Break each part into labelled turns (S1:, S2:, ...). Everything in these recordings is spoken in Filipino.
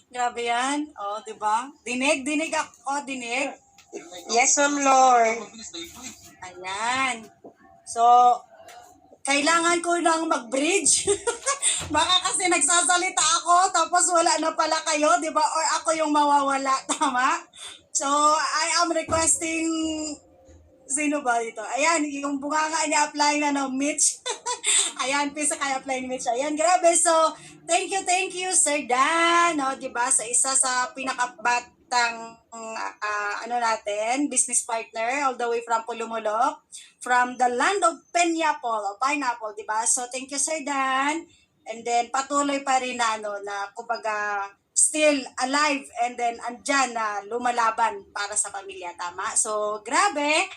S1: Grabe yan. Oh, di ba? Dinig, dinig ako, dinig.
S2: Yes, Ma'am Lord.
S1: Ayan. So, kailangan ko lang mag-bridge. Baka kasi nagsasalita ako, tapos wala na pala kayo, di ba? Or ako yung mawawala, tama? So, I am requesting, sino ba dito? Ayan, yung bunganga niya apply na no, Mitch. Ayan, pisa kaya apply ni Mitch. Ayan, grabe. So, thank you, Sir Dan. No, di ba? Sa isa sa pinakabatang ano natin, business partner, all the way from Pulumulok, from the land of pineapple, di ba? So, thank you, Sir Dan. And then, patuloy pa rin na, ano, na kumbaga, still alive and then andyan na lumalaban para sa pamilya, tama? So, grabe.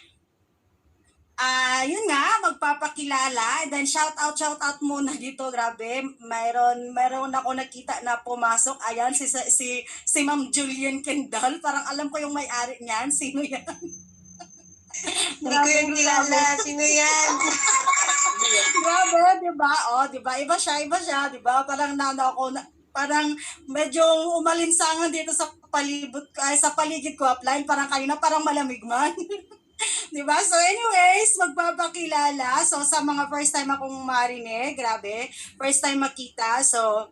S1: Yun nga, magpapakilala. And then shout out muna dito, grabe. Mayroon ako nakita na pumasok. Ayan, si Ma'am Julian Kendall. Parang alam ko yung may-ari niyan. Sino yan?
S2: Hindi ko yung kilala. Sino yan?
S1: Grabe, di ba? Oh, di ba? Iba siya, di ba? Parang parang medyo umalinsangan dito sa sa paligid ko upline. Parang kanina, parang malamig man. Diba? So anyways, magpapakilala. So sa mga first time akong marinig, grabe, first time makita. So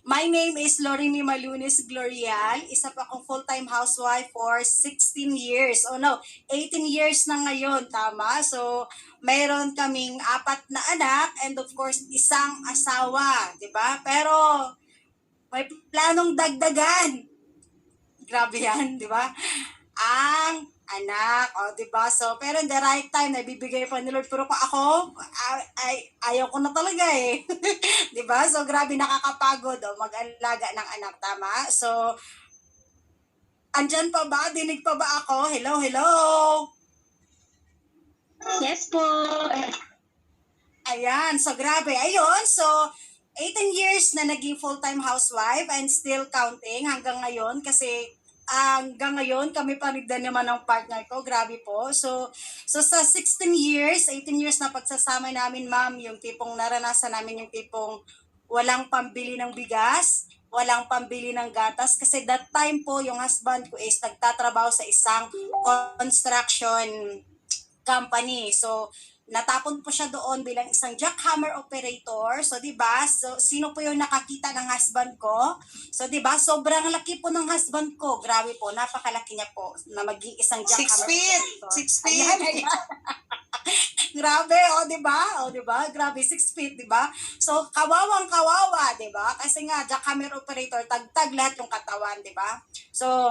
S1: my name is Lorini Malunis Glorial. Isa pa akong full-time housewife for 16 years. Oh no, 18 years na ngayon, tama? So mayroon kaming 4 na anak and of course isang asawa, 'di ba? Pero may planong dagdagan. Grabe yan, 'di ba? Ang anak, o, diba? So, pero in the right time, nabibigay pa ni Lord. Pero kung ako, ayaw ko na talaga eh. diba? So, grabe, nakakapagod, mag-alaga ng anak, tama? So, andyan pa ba? Dinig pa ba ako? Hello, hello?
S2: Yes po.
S1: Ayan, so grabe. Ayun, so, 18 years na naging full-time housewife and still counting hanggang ngayon kasi hanggang ngayon kami pa rin din naman ng partner ko. Grabe po. So sa 16 years, 18 years na pagsasama namin, ma'am, yung tipong naranasan namin yung tipong walang pambili ng bigas, walang pambili ng gatas kasi that time po yung husband ko is nagtatrabaho sa isang construction company. So, natapon po siya doon bilang isang jackhammer operator. So, 'di ba? So, sino po 'yung nakakita ng husband ko? So, 'di ba? Sobrang laki po ng husband ko. Grabe po, napakalaki niya po na maging isang
S2: 6
S1: jackhammer
S2: feet.
S1: operator.
S2: 6 feet.
S1: Ayan. Grabe, oh, 'di ba? Oh, 'di ba? Grabe, 6 feet, 'di ba? So, kawawang kawawa, 'di ba? Kasi nga jackhammer operator, tagtag lahat yung katawan, 'di ba? So,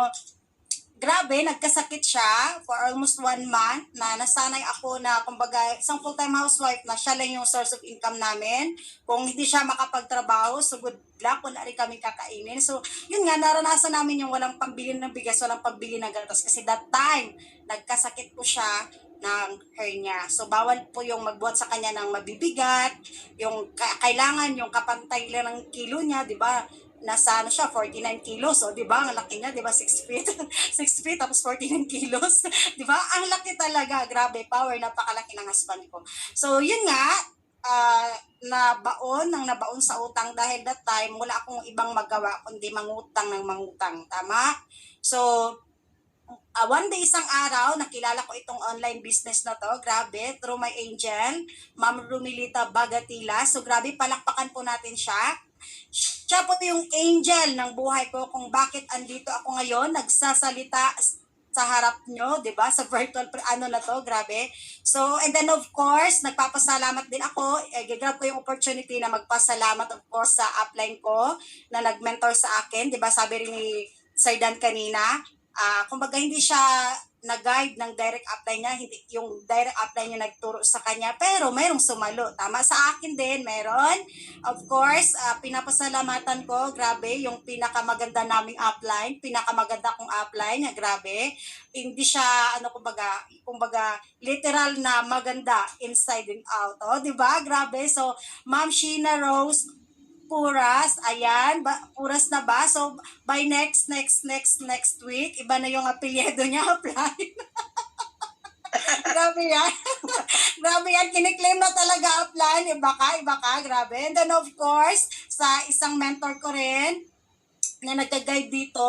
S1: grabe, nagkasakit siya for almost 1 month na nasanay ako na kumbaga isang full-time housewife na siya lang yung source of income namin. Kung hindi siya makapagtrabaho, so good luck, wala rin kami kakainin. So, yun nga, naranasan namin yung walang pambili ng bigas, walang pambili ng gatas. Kasi that time, nagkasakit po siya ng hernia. So, bawal po yung magbuhat sa kanya ng mabibigat, yung kailangan yung kapantay lang ng kilo niya, di ba? Nasa ano siya, 49 kilos. O, di ba? Ang laki niya, di ba? 6 feet. 6 feet, tapos 49 kilos. di ba? Ang laki talaga. Grabe, power. Napakalaki ng husband ko. So, yun nga, nabaon sa utang dahil that time, wala akong ibang magawa kundi mangutang ng mangutang. Tama? So, one day isang araw, nakilala ko itong online business na to. Grabe, through my angel, Ma'am Rumilita Bagatila. So, grabe, palakpakan po natin siya. Siya po yung angel ng buhay ko kung bakit andito ako ngayon, nagsasalita sa harap nyo, di ba? Sa virtual, ano na to, grabe. So, and then of course, nagpapasalamat din ako. Gigrab ko yung opportunity na magpasalamat of course sa upline ko na nag-mentor sa akin. Di ba? Sabi rin ni Sir Dan kanina, kumbaga hindi siya nag-guide ng direct upline niya, hindi yung direct upline niya nagturo sa kanya, pero mayroong sumalo. Tama sa akin din, meron. Of course, pinapasalamatan ko, grabe, yung pinakamaganda naming upline, pinakamaganda kong upline, grabe. Hindi siya, kumbaga, literal na maganda inside and out. Oh, di ba? Grabe. So, Ma'am Sheena Rose Puras, ayan, Puras na ba? So, by next week, iba na yung apelyido niya, apply. Grabe yan. Grabe yan, kiniklaim na talaga apply. Iba ka, grabe. And then of course, sa isang mentor ko rin, na nagka-guide dito,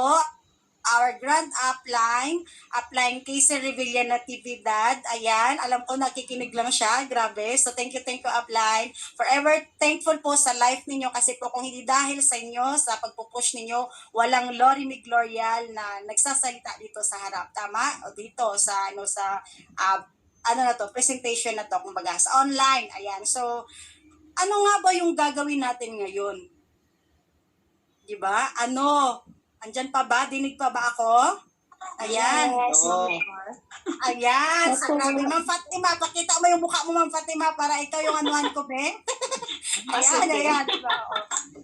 S1: our grand upline Casey Revilla Natividad. Ayan, alam ko nakikinig lang siya. Grabe. So thank you upline. Forever thankful po sa life ninyo kasi po kung hindi dahil sa inyo, sa pagpupush ninyo, walang Lori Miglorial na nagsasalita dito sa harap. Tama? O dito sa presentation na to, kumbaga, sa online. Ayan. So, ano nga ba yung gagawin natin ngayon? Diba? Andyan pa ba? Dinig pa ba ako? Ayan.
S2: Yes,
S3: Oo.
S1: Ayan. So, grabe. Ma'am Fatima, pakita mo yung mukha mo, Ma'am Fatima, para ikaw yung anuhan ko, be. Ayan, ayan. Diba?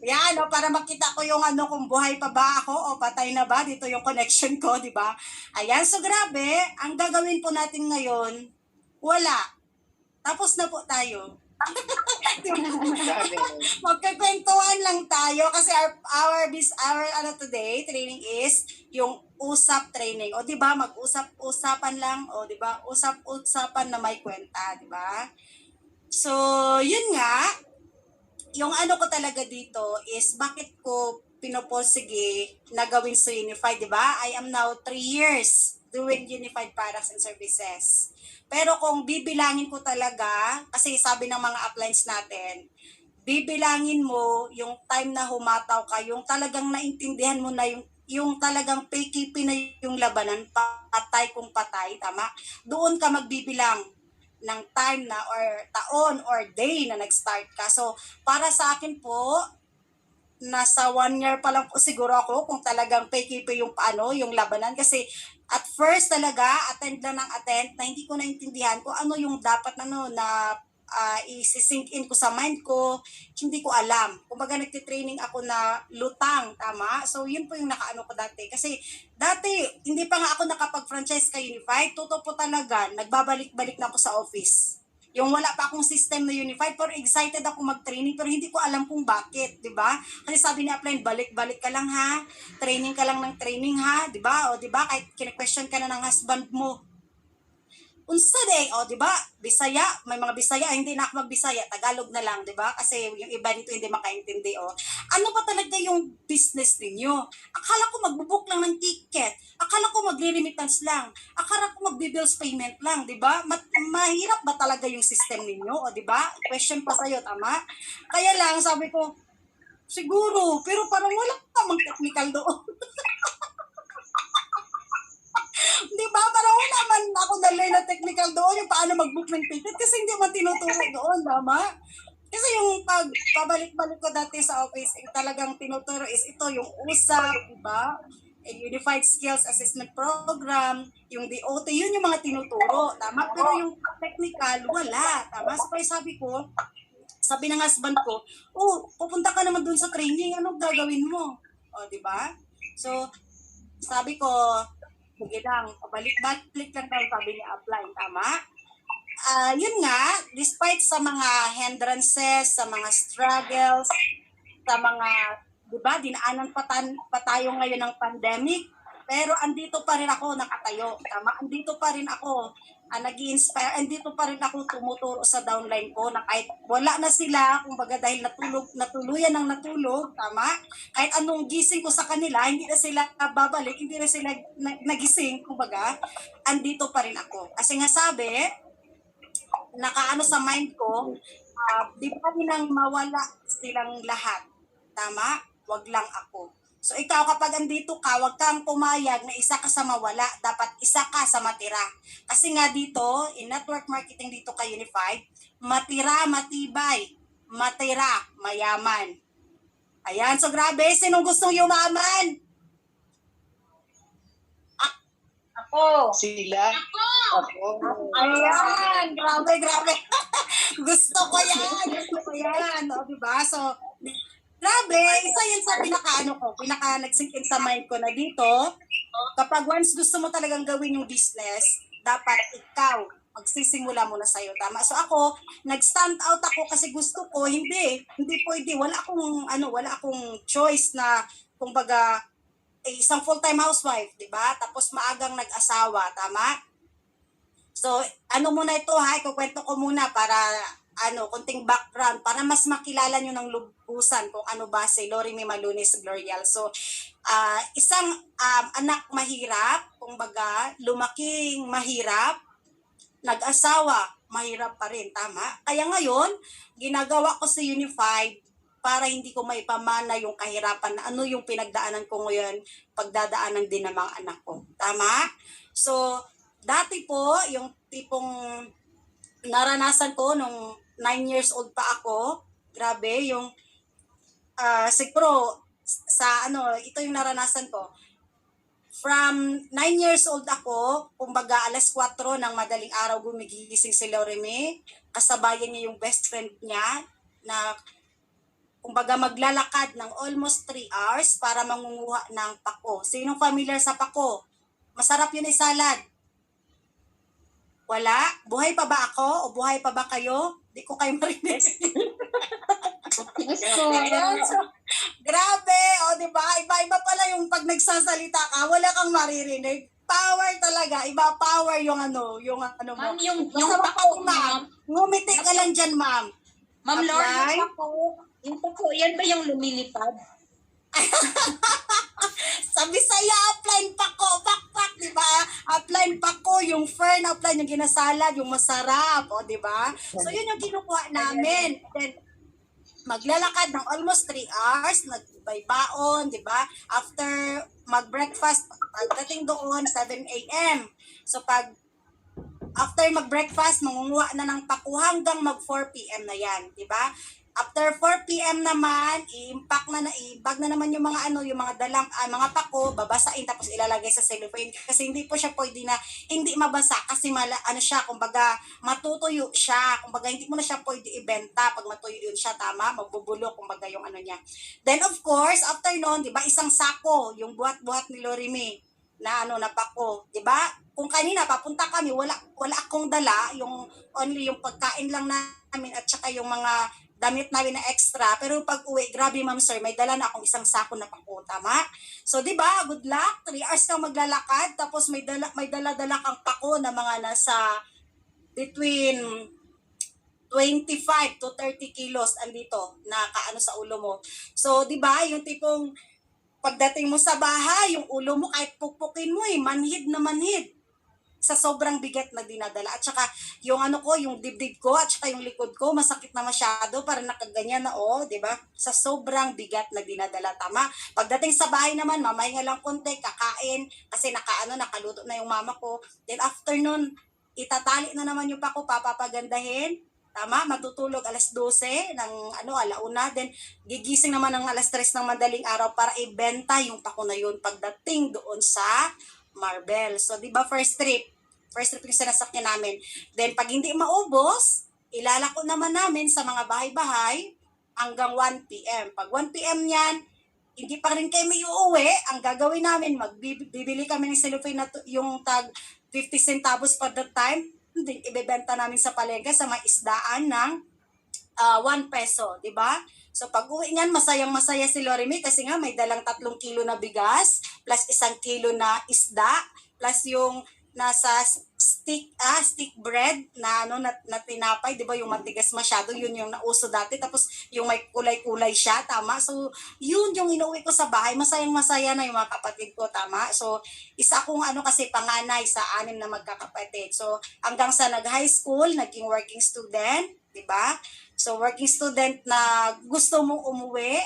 S1: Ayan, para makita ko yung kung buhay pa ba ako o patay na ba. Dito yung connection ko, di ba? Ayan, so grabe. Ang gagawin po natin ngayon, wala. Tapos na po tayo. Magkakwentuhan lang tayo kasi our today training is yung usap training. O di ba mag-usap-usapan lang, o di ba? Usap-usapan na may kwenta, di ba? So, yun nga, yung ko talaga dito is bakit ko pinoporsige na gawin sa Unified, di ba? I am now 3 years doing Unified Products and Services. Pero kung bibilangin ko talaga, kasi sabi ng mga uplines natin, bibilangin mo yung time na humataw ka, yung talagang naintindihan mo na yung talagang PKP na yung labanan, patay kung patay, tama? Doon ka magbibilang ng time na or taon or day na nag-start ka. So, para sa akin po, nasa 1 year pa lang po siguro ako kung talagang PKP yung yung labanan. Kasi at first talaga, attend lang ng attend na hindi ko naintindihan kung ano yung dapat na isi-sink in ko sa mind ko, hindi ko alam. Kumbaga nagtitraining ako na lutang, tama? So yun po yung nakaano ko dati. Kasi dati, hindi pa nga ako nakapag-franchise kay Unified, totoo po talaga, nagbabalik-balik na ako sa office. Yung wala pa akong system na Unified, pero excited ako mag-training, pero hindi ko alam kung bakit, di ba? Kasi sabi ni Upline, balik-balik ka lang ha, training ka lang ng training ha, di ba? O di ba, kahit kine-question ka na ng husband mo, unsa day, o di ba? Bisaya, may mga Bisaya, hindi na ako magbisaya, Tagalog na lang, di ba? Kasi yung iba dito hindi makaintindi, o. Ano ba talaga yung business ninyo? Akala ko magbubook lang ng ticket. Akala ko magre-remittance lang. Akala ko magbi-bills payment lang, di ba? Mahirap ba talaga yung system ninyo, o di ba? Question pa sa'yo, tama? Kaya lang, sabi ko, siguro, pero parang wala namang technical doon. Di ba? Parang wala man ako nalay na technical doon, yung paano mag-book ng ticket kasi hindi man tinuturo doon, tama? Kasi yung pabalik-balik ko dati sa office, talagang tinuturo is ito, yung usap, di ba? Unified Skills Assessment Program, yung DOT, yun yung mga tinuturo, tama? Pero yung technical, wala, tama? So kaya sabi ng husband ko, pupunta ka naman dun sa training, anong gagawin mo? O, di ba? So, sabi ko, sige lang, balik-balik lang tayo, sabi ni Upline, tama? Yun nga, despite sa mga hindrances, sa mga struggles, sa mga, di ba, dinaanan pa tayo ngayon ng pandemic, pero andito pa rin ako nakatayo, tama? Andito pa rin ako nag-i-inspire, andito pa rin ako tumuturo sa downline ko na kahit wala na sila, kumbaga dahil natuluyan ng natulog, tama? Kahit anong gising ko sa kanila, hindi na sila babalik, hindi na sila nagising, kumbaga, andito pa rin ako. Kasi nga sabi, nakaano sa mind ko, di pa rin ang mawala silang lahat. Tama? Wag lang ako. So ikaw kapag andito ka, wag kang pumayag na isa ka sa mawala, dapat isa ka sa matira. Kasi nga dito, in network marketing dito kay Unified, matira, matibay, matira, mayaman. Ayan, so grabe, sinong gustong yumaman?
S2: Ako.
S3: Sila. Ako.
S1: Ayan, grabe. Gusto ko yan. O, diba? So, grabe, isa yan sa pinaka nag-sink in sa mind ko na dito, kapag once gusto mo talagang gawin yung business, dapat ikaw, magsisimula muna sa'yo, tama? So ako, nag-stand out ako kasi gusto ko, hindi pwede, wala akong choice na, kumbaga, isang full-time housewife, di ba? Tapos maagang nag-asawa, tama? So, muna ito ha, ikukwento ko muna para konting background para mas makilala nyo ng lubusan kung ano ba si Lorime Malunis Glorial. So, isang anak mahirap, kumbaga, lumaking mahirap, nag-asawa, mahirap pa rin, tama? Kaya ngayon, ginagawa ko sa Unified para hindi ko maipamana yung kahirapan na ano yung pinagdaanan ko ngayon, pagdadaanan din ng mga anak ko. Tama? So, dati po, yung tipong naranasan ko nung 9 years old pa ako, grabe, yung siguro sa ito yung naranasan ko. From 9 years old ako, kumbaga alas 4 ng madaling araw gumigising si Lorime, kasabayan niya yung best friend niya na kumbaga maglalakad ng almost 3 hours para mangunguha ng pako. Sinong familiar sa pako? Masarap yun ay salad. Wala? Buhay pa ba ako o buhay pa ba kayo? Di ko kayo marinig. So, grabe, di ba? Iba-iba pala yung pag nagsasalita ka, wala kang maririnig. Power talaga, iba power yung mo.
S2: Ma'am, yung
S1: Basta
S2: pako,
S1: ma'am. Ngumiti ka lang dyan, ma'am.
S2: Ma'am Lord,
S1: Apply.
S2: yung pako, yan ba yung lumilipad?
S1: Sa Bisaya, upline pako, pakpak, di ba? Upline pako, yung fern upline, yung ginasalad, yung masarap, di ba? So, yun yung kinukuha namin. Then, maglalakad ng almost 3 hours, nagbaybaon, di ba? After mag-breakfast, pagdating doon, 7 a.m. So, after mag-breakfast, mangunguha na ng pako hanggang mag-4 p.m. na yan, di ba? After 4 p.m. naman, i-bag na naman yung mga yung mga dalang mga pako, babasain tapos ilalagay sa cellophane kasi hindi po siya pwede na hindi mabasa kasi siya, kumbaga matutuyo siya, kumbaga hindi mo na siya pwede ibenta pag matuyo yun siya, tama, magbubulok kumbaga yung niya. Then of course, after noon, 'di ba, isang sako yung buhat-buhat ni Lorime na na pako, 'di ba? Kung kanina papunta kami, wala akong dala, yung only yung pagkain lang namin at saka yung mga damit namin na extra, pero pag uwi, grabe ma'am sir, may dala na akong isang sako na pako, tama? So, di ba, good luck, 3 hours kang maglalakad, tapos may dala-dala kang pako na mga nasa between 25 to 30 kilos andito na sa ulo mo. So, di ba, yung tipong pagdating mo sa bahay, yung ulo mo kahit pukpukin mo manhid na manhid sa sobrang bigat na dinadala. At saka yung yung dibdib ko at saka yung likod ko, masakit na masyado, para nakaganyan na di ba? Sa sobrang bigat na dinadala, tama? Pagdating sa bahay naman, mamahinga lang konti, kakain, kasi nakaluto na yung mama ko. Then after nun, itatali na naman yung pako, papapagandahin, tama? Matutulog alas 12 ng alauna, then gigising naman ng alas 3 ng madaling araw para ibenta yung pako na yun pagdating doon sa Marbel. So, di ba, first trip yung sinasakyan namin. Then, pag hindi maubos, ilalako naman namin sa mga bahay-bahay hanggang 1 p.m. Pag 1 p.m. yan, hindi pa rin kayo may uuwi, ang gagawin namin, bibili kami ng cellophane na yung tag 50 centavos per the time, then ibebenta namin sa palengke sa mga isdaan ng 1 peso, di ba? So, pag uwi niyan, masayang-masaya si Lorime kasi nga may dalang 3 kilo na bigas, plus 1 kilo na isda, plus yung nasa stick bread na na tinapay, 'di ba, yung matigas masyado, yun yung nauso dati, tapos yung may kulay-kulay siya, tama? So yun yung inuwi ko sa bahay, masayang-masaya na yung mga kapatid ko, tama? So isa akong kasi panganay sa 6 na magkakapatid. So hanggang sa nag-high school, naging working student, 'di ba? So working student na gusto mong umuwi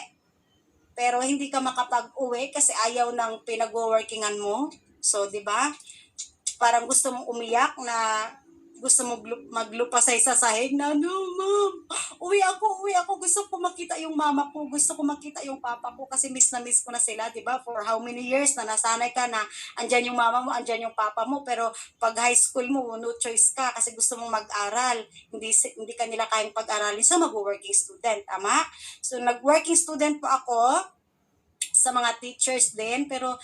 S1: pero hindi ka makapag-uwi kasi ayaw ng pinag-workingan mo. So 'di ba? Parang gusto mong umiyak na gusto mong maglupasay sa sahig na, no, ma'am, uwi ako, gusto ko makita yung mama ko, gusto ko makita yung papa ko kasi miss na miss ko na sila, di ba? For how many years na nasanay ka na andyan yung mama mo, andyan yung papa mo, pero pag high school mo, no choice ka kasi gusto mong mag-aral, hindi ka nila kayang pag-aralin sa mag-working student, tama? So, nag-working student po ako sa mga teachers din, pero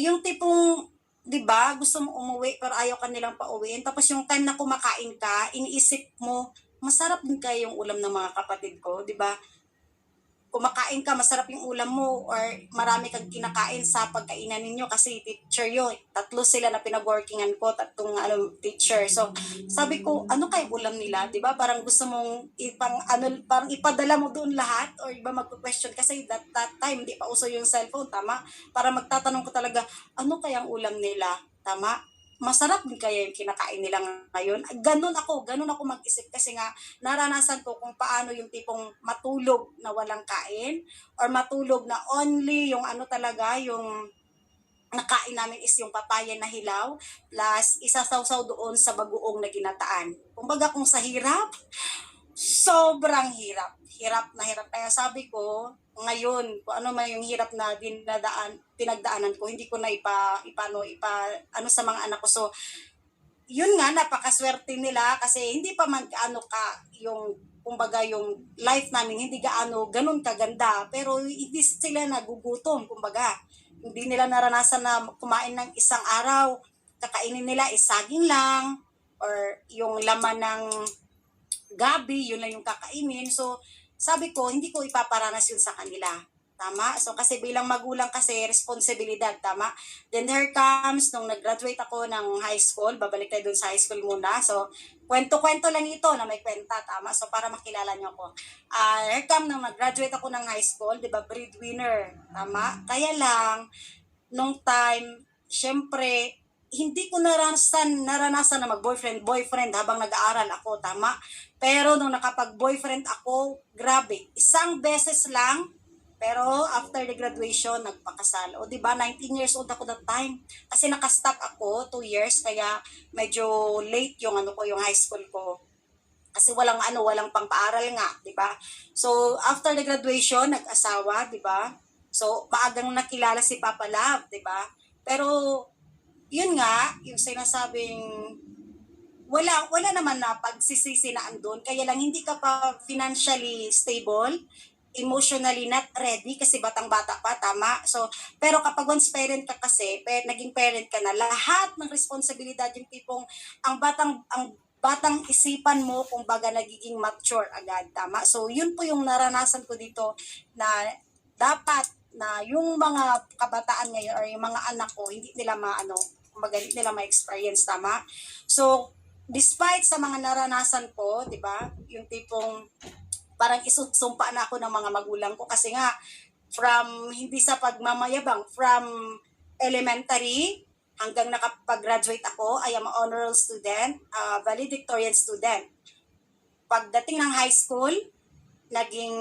S1: yung tipong 'di ba, gusto mo umuwi pero ayaw ka nilang pauwiin. Tapos yung time na kumakain ka, iniisip mo, masarap din kaya yung ulam ng mga kapatid ko, 'di ba? kumakain ka, masarap yung ulam mo, or marami kang kinakain sa pagkainan ninyo kasi teacher yun. 3 sila na pinag-workingan ko, 3 teacher. So, sabi ko, ano kayong ulam nila? Di ba? Parang gusto mong parang ipadala mo doon lahat or iba magko-question kasi that time, di pa uso yung cellphone, tama? Para magtatanong ko talaga, ano kayang ulam nila? Tama? Masarap din kaya yung kinakain nila ngayon. Ganun ako mag-isip kasi nga naranasan ko kung paano yung tipong matulog na walang kain or matulog na only yung ano talaga, yung nakain namin is yung papaya na hilaw plus isasawsaw doon sa bagoong na ginataan. Kumbaga kung sa hirap, sobrang hirap. Hirap na hirap. Kaya sabi ko, ngayon, kung ano man yung hirap na pinagdaanan ko, hindi ko na ano sa mga anak ko. So, yun nga, napakaswerte nila kasi hindi pa man gaano ka yung kumbaga yung life namin hindi ganun kaganda pero hindi sila nagugutom kumbaga hindi nila naranasan na kumain ng isang araw kakainin nila is saging lang or yung laman ng gabi yun lang yung kakainin so sabi ko hindi ko ipaparanas yun sa kanila. Tama? So, kasi bilang magulang kasi, responsibilidad, tama? Then here comes, nung nag-graduate ako ng high school, babalik tayo dun sa high school muna. So, kwento-kwento lang ito na may kwenta, tama? So, para makilala niyo ako. Here comes, nung nag-graduate ako ng high school, di ba, breadwinner, tama? Kaya lang, nung time, syempre, hindi ko naranasan na mag-boyfriend habang nag-aaral ako, tama? Pero nung nakapag-boyfriend ako, grabe, isang beses lang, pero after the graduation, nagpakasal. O diba, 19 years old ako that time. Kasi nakastop ako 2 years, kaya medyo late yung yung high school ko. Kasi walang pang-paaral nga, di ba? So, after the graduation, nag-asawa, di ba? So, maagang nakilala si Papa Love, di ba? Pero, yun nga, yung sinasabing wala naman na pagsisisi na andun. Kaya lang hindi ka pa financially stable, emotionally not ready kasi batang-bata pa, tama? So, pero kapag once parent ka kasi, naging parent ka na, lahat ng responsibilidad yung tipong ang batang isipan mo kung baga nagiging mature agad, tama? So, yun po yung naranasan ko dito na dapat na yung mga kabataan ngayon or yung mga anak ko, hindi nila kumbaga hindi nila ma-experience, tama? So, despite sa mga naranasan ko, di ba, yung tipong parang isusumpa na ako ng mga magulang ko kasi nga from hindi sa pagmamayabang from elementary hanggang nakapag-graduate ako, I am an honor roll student, valedictorian student. Pagdating ng high school, naging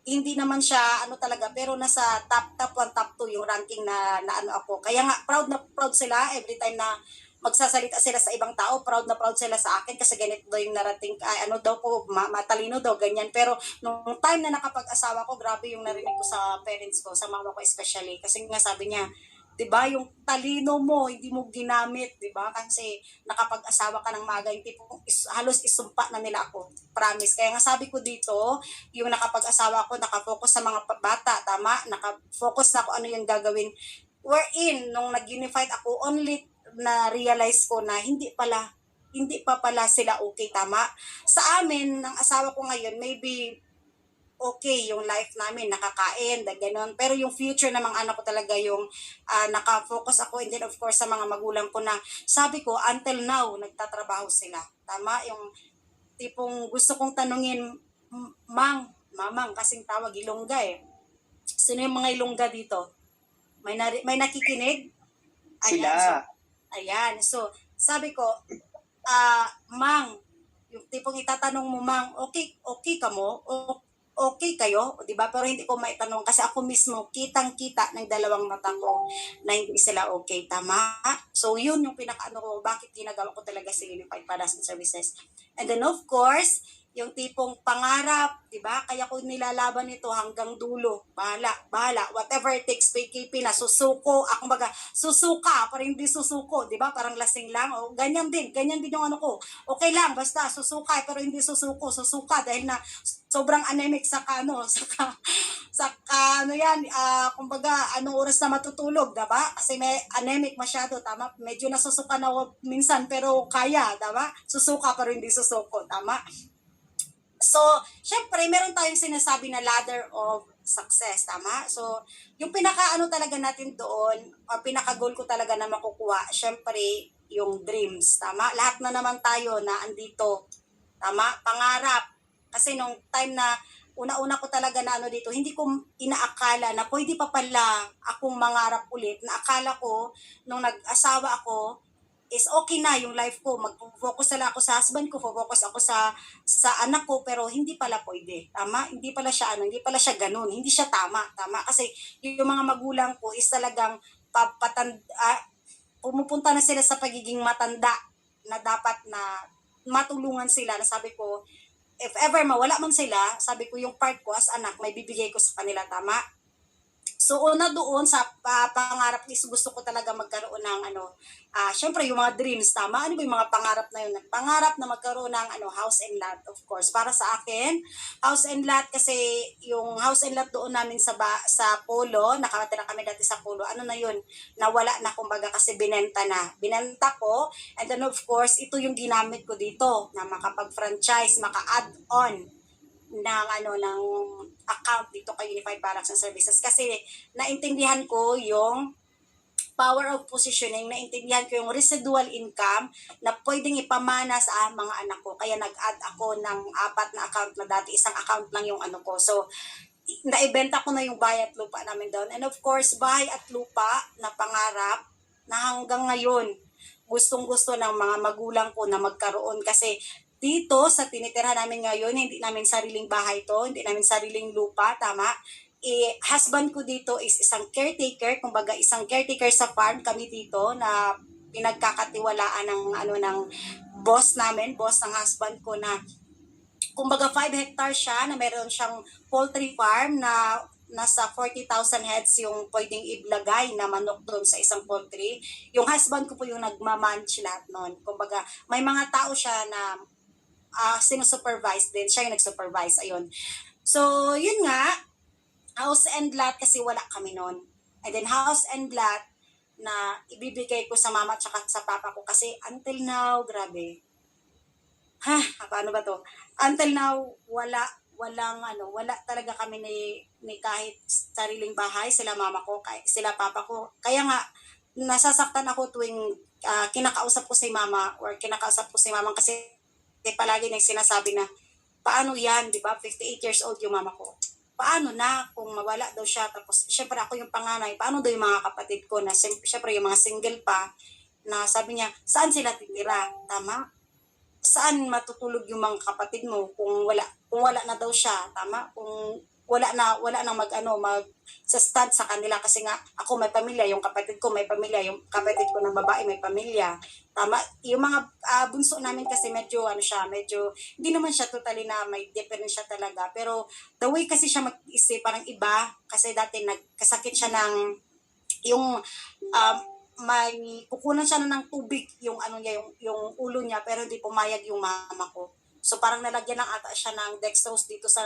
S1: hindi naman siya talaga pero nasa top 1 top 2 yung ranking na ako. Kaya nga proud sila every time na magsasalita sila sa ibang tao, proud na proud sila sa akin kasi ganito daw yung narating, matalino daw, ganyan. Pero nung time na nakapag-asawa ko, grabe yung narinig ko sa parents ko, sa mama ko especially. Kasi nga sabi niya, di ba, yung talino mo, hindi mo ginamit, di ba? Kasi nakapag-asawa ka ng maga, yung tipong halos isumpa na nila ako. Promise. Kaya nga sabi ko dito, yung nakapag-asawa ko, nakafocus sa mga bata, tama? Nakafocus na ako ano yung gagawin. Wherein, nung nag-unified ako, only na-realize ko na hindi pa pala sila okay, tama? Sa amin, ng asawa ko ngayon, maybe okay yung life namin, nakakain, gano'n. Pero yung future ng mga anak ko talaga yung nakafocus ako and then of course sa mga magulang ko na sabi ko, until now, nagtatrabaho sila. Tama? Yung tipong gusto kong tanungin, mamang, kasing tawag, Ilongga eh. Sino yung mga Ilongga dito? May nakikinig?
S3: Sila.
S1: Ayan. So, sabi ko, Mang, yung tipong itatanong mo, Mang, okay ka mo? Okay kayo? O, diba? Pero hindi ko maitanong kasi ako mismo, kitang-kita ng dalawang mata ko na hindi sila okay. Tama? So, yun yung ko, bakit ginagawa ko talaga si Unified Products and Services. And then, of course, yung tipong pangarap, di ba? Kaya ko nilalaban ito hanggang dulo. Bahala. Whatever it takes, PKP na, susuko. Ako susuka, parang hindi susuko, di ba? Parang lasing lang. O, ganyan din yung ko. Okay lang, basta susuka, pero hindi susuka dahil na sobrang anemic saka kumbaga, anong oras na matutulog, diba? Kasi may anemic masyado, tama? Medyo nasusuka na minsan, pero kaya, diba? Susuka pero hindi susuko, tama? So, syempre, meron tayong sinasabi na ladder of success, tama? So, yung pinaka-ano talaga natin doon, o pinaka-goal ko talaga na makukuha, syempre, yung dreams, tama? Lahat na naman tayo na andito, tama? Pangarap. Kasi nung time na una-una ko talaga na ano dito, hindi ko inaakala na pwede pa pala akong mangarap ulit. Na akala ko, nung nag-asawa ako, is okay na yung life ko. Mag-focus na lang ako sa husband ko, focus ako sa anak ko, pero hindi pala pwede. Tama? Hindi pala siya hindi pala siya ganun. Hindi siya tama. Tama? Kasi yung mga magulang ko is talagang pumupunta na sila sa pagiging matanda na dapat na matulungan sila na sabi ko, if ever mawala man sila, sabi ko yung part ko as anak, may bibigay ko sa kanila, tama? So una doon sa pangarap is gusto ko talaga magkaroon ng syempre yung mga dreams, tama? Ano ba yung mga pangarap na yun? Pangarap na magkaroon ng house and lot, of course. Para sa akin, house and lot kasi yung house and lot doon namin sa Polo, nakatira kami dati sa Polo, ano na yun, nawala na kumbaga kasi binenta na. Binenta ko, and then of course, ito yung ginamit ko dito na makapag-franchise, maka-add on ng account dito kay Unified Products and Services kasi naintindihan ko yung power of positioning, naintindihan ko yung residual income na pwedeng ipamana sa mga anak ko. Kaya nag-add ako ng 4 na account na dati, isang account lang yung ko. So, naibenta ko na yung bahay at lupa namin doon. And of course, bahay at lupa na pangarap na hanggang ngayon, gustong-gusto ng mga magulang ko na magkaroon kasi dito sa tinitirhan namin ngayon, hindi namin sariling bahay to, hindi namin sariling lupa, tama? Husband ko dito is isang caretaker, kumbaga isang caretaker sa farm kami dito na pinagkakatiwalaan ng boss namin, boss ng husband ko na kumbaga 5 hectares siya na meron siyang poultry farm na nasa 40,000 heads yung pwedeng iblagay na manok doon sa isang poultry. Yung husband ko po yung nagmamanage lahat nun. Kumbaga, may mga tao siya na sinusupervise din. Siya yung nag-supervise. Ayun. So, yun nga, house and lot kasi wala kami nun. And then house and lot na ibibigay ko sa mama at sa papa ko kasi until now, grabe. Paano ba to? Until now, wala talaga kami ni kahit sariling bahay, sila mama ko, sila papa ko. Kaya nga, nasasaktan ako tuwing kinakausap ko si mama kasi palagi nang sinasabi na, paano yan, di ba? 58 years old yung mama ko. Paano na kung mawala daw siya, tapos syempre ako yung panganay, paano daw yung mga kapatid ko na syempre yung mga single pa, na sabi niya, saan sila titira? Tama? Saan matutulog yung mga kapatid mo kung wala na daw siya, tama? Kung wala nang mag sa stud sa kanila kasi nga ako may pamilya, yung kapatid ko may pamilya, yung kapatid ko ng babae may pamilya, tama? Yung mga bunso namin kasi medyo medyo hindi naman siya totally na may difference siya talaga, pero the way kasi siya mag-isip parang iba kasi dati nagkasakit siya ng yung may kukunan siya na ng tubig yung yung ulo niya pero hindi pumayag yung mama ko. So parang nalagyan lang ata siya ng dextrose dito sa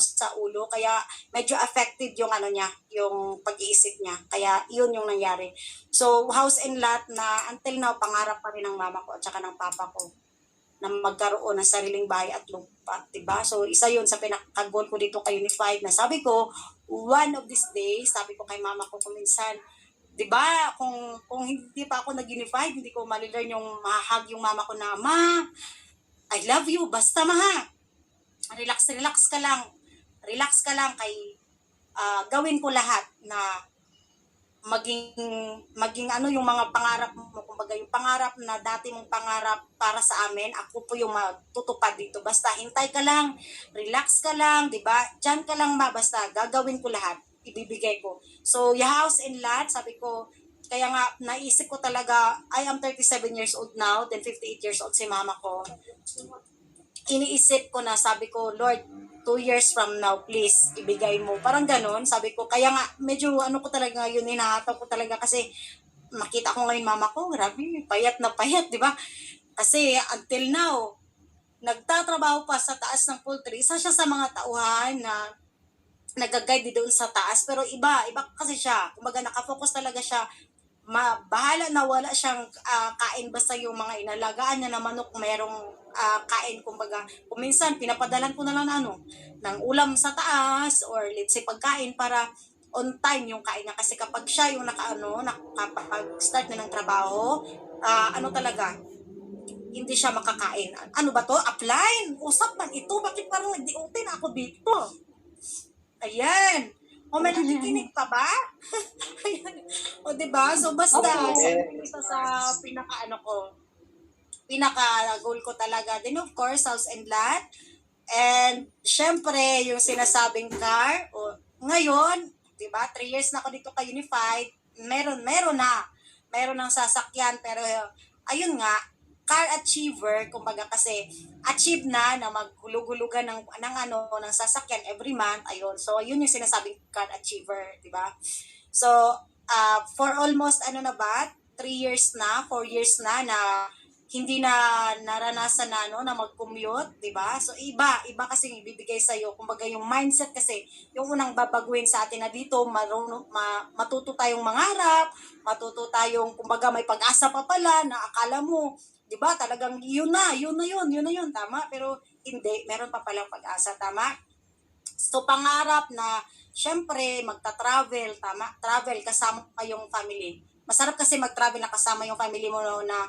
S1: sa ulo kaya medyo affected yung niya, yung pag-iisip niya. Kaya yun yung nangyari. So house and lot na until now pangarap pa rin ng mama ko at saka ng papa ko na magkaroon ng sariling bahay at lupa, 'di ba? So isa yun sa pinaka-goal ko dito kay Unified na sabi ko one of these days, sabi ko kay mama ko kuminsan, 'di ba? Kung hindi pa ako nag-Unified, hindi ko malilearn yung mahag yung mama ko na, "Ma, I love you, basta maha. Relax ka lang. Relax ka lang kay gawin ko lahat na maging yung mga pangarap mo, kumbaga yung pangarap na dati mong pangarap para sa amin, ako po yung matutupad dito. Basta hintay ka lang, relax ka lang, 'di ba? Diyan ka lang basta gagawin ko lahat, ibibigay ko." So, yung house and lot, sabi ko, kaya nga naisip ko talaga, I am 37 years old now, then 58 years old si mama ko. Iniisip ko na, sabi ko, Lord, 2 years from now, please, ibigay mo. Parang ganun, sabi ko. Kaya nga, medyo ko talaga ngayon, hinahataw ko talaga kasi makita ko ngayon mama ko, grabe, payat na payat, di ba? Kasi until now, nagtatrabaho pa sa taas ng poultry. Isa siya sa mga tauhan na nag-guide doon sa taas. Pero iba kasi siya. Kumbaga nakafocus talaga siya bahala na wala siyang kain, basta yung mga inalagaan niya na manok merong kain. Kumbaga kung minsan pinapadalan ko na lang na ng ulam sa taas, or let's say pagkain, para on time yung kain niya. Kasi kapag siya yung nakapag-start na ng trabaho, talaga hindi siya makakain. Ano ba to? Upline? Usap man ito. Bakit parang nagdi-open ako dito? Ayan. O may nakikinig pa ba? Ayan. O diba? So basta, isa sa pinaka-goal ko talaga. Then of course, house and lot. And syempre, yung sinasabing car. O, ngayon, diba? 3 years na ako dito kay Unified. Meron na. Meron ng sasakyan. Pero ayun nga, car achiever, kumbaga kasi achieve na maghulug-hulugan ng sasakyan every month. Ayun. So, yun yung sinasabing car achiever, di ba? So, for almost 3 years na, 4 years na hindi na naranasan na mag-commute, di ba? So, iba kasi yung ibibigay sa'yo. Kumbaga yung mindset kasi, yung unang babaguhin sa atin na dito, matuto tayong mangarap, matuto tayong, kumbaga may pag-asa pa pala, na akala mo, di ba, talagang yun na yun, tama? Pero hindi, meron pa palang pag-asa, tama? So, pangarap na, syempre, magta-travel, tama? Travel kasama yung family. Masarap kasi mag-travel na kasama yung family mo na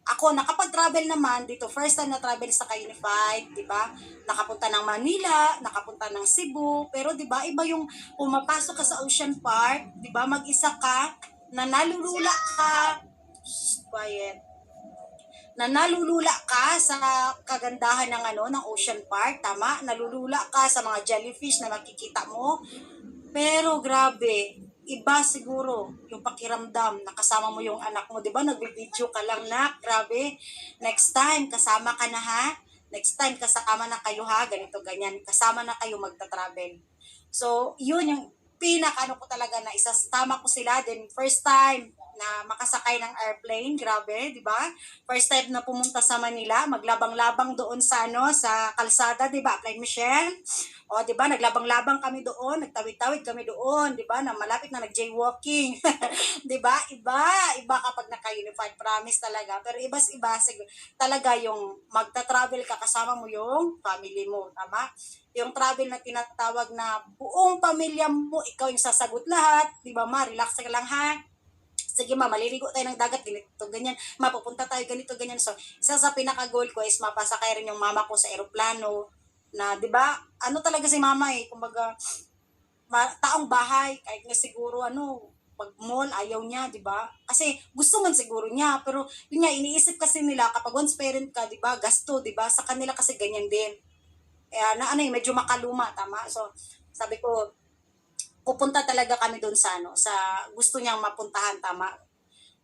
S1: ako, nakapag-travel naman dito. First time na travel sa Unified, di ba? Nakapunta ng Manila, nakapunta ng Cebu. Pero di ba, iba yung pumapasok ka sa Ocean Park, di ba? Mag-isa ka, na nalulula ka. Quiet. Na nalulula ka sa kagandahan ng Ocean Park, tama? Nalulula ka sa mga jellyfish na makikita mo. Pero grabe, iba siguro yung pakiramdam na kasama mo yung anak mo, di ba? Nag-video ka lang, nak, grabe. Next time, kasama ka na, ha? Next time, kasama na kayo, ha? Ganito, ganyan. Kasama na kayo magta-travel. So, yun yung ko talaga na isasama ko sila. Then, first time na makasakay ng airplane, grabe, di ba? First time na pumunta sa Manila, maglabang-labang doon sa sa kalsada, di ba? Apply Michelle. O, di ba? Naglabang-labang kami doon, nagtawid-tawid kami doon, di ba? Na malapit na nag-jaywalking. di ba? Iba kapag naka-unified, promise talaga. Pero iba talaga yung magta-travel ka, kasama mo yung family mo, tama? Yung travel na tinatawag na buong pamilya mo, ikaw yung sasagot lahat, di ba ma? Relax ka lang, ha? Sige ma, maliligo tayo ng dagat, ganito, ganyan. Mapupunta tayo, ganito, ganyan. So, isa sa pinaka-goal ko is mapasakay rin yung mama ko sa eroplano, na, di ba, talaga si mama kumbaga, taong bahay, kahit nga siguro, pag mall, ayaw niya, di ba? Kasi gusto man siguro niya, pero yun nga, iniisip kasi nila, kapag once parent ka, di ba, gasto, di ba? Sa kanila kasi ganyan din. Medyo makaluma, tama? So, sabi ko, pupunta talaga kami doon sa gusto niyang mapuntahan, tama?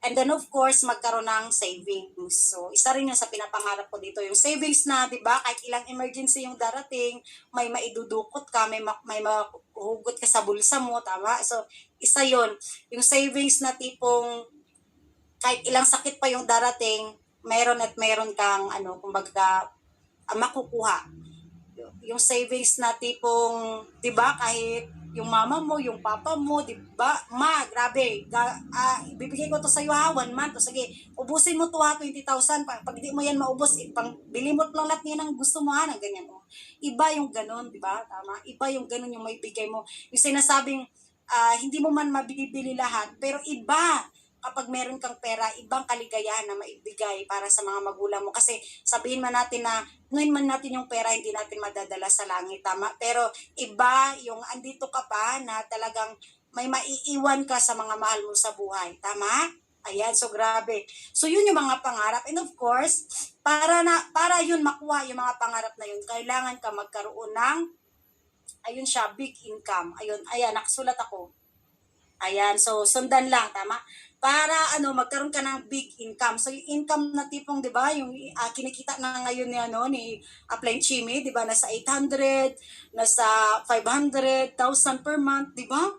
S1: And then of course, magkaroon ng savings. So, isa rin yun sa pinapangarap ko dito. Yung savings na, di ba, kahit ilang emergency yung darating, may maidudukot ka, may mahugot ka sa bulsa mo, tama? So, isa yon. Yung savings na tipong, kahit ilang sakit pa yung darating, meron at meron kang, kumbaga, makukuha. Yung savings na tipong, di ba, kahit yung mama mo, yung papa mo, di ba? Ma, grabe, ibibigay ko to sa iyo ha, 1 month. O sige, ubusin mo to ha, 20,000. Pag di mo yan maubos, bili mo lang lahat yan ang gusto mo ha, ng ganyan. O. Iba yung ganun, di ba? Tama? Iba yung ganun yung may bigay mo. Yung sinasabing, hindi mo man mabibili lahat, pero iba kapag meron kang pera, ibang kaligayahan na maibigay para sa mga magulang mo. Kasi sabihin man natin na, nuhin man natin yung pera, hindi natin madadala sa langit, tama? Pero iba yung andito ka pa na talagang may maiiwan ka sa mga mahal mo sa buhay, tama? Ayan, so grabe. So yun yung mga pangarap. And of course, para yun makuha yung mga pangarap na yun, kailangan ka magkaroon ng, ayun siya, big income. Ayun, ayan, nakasulat ako. Ayan, so sundan lang, tama? Para magkaroon ka ng big income. So yung income na tipong, 'di ba, yung kinikita na ngayon ni Apply Chimmy, 'di ba, nasa 800, nasa 500,000 per month, 'di ba?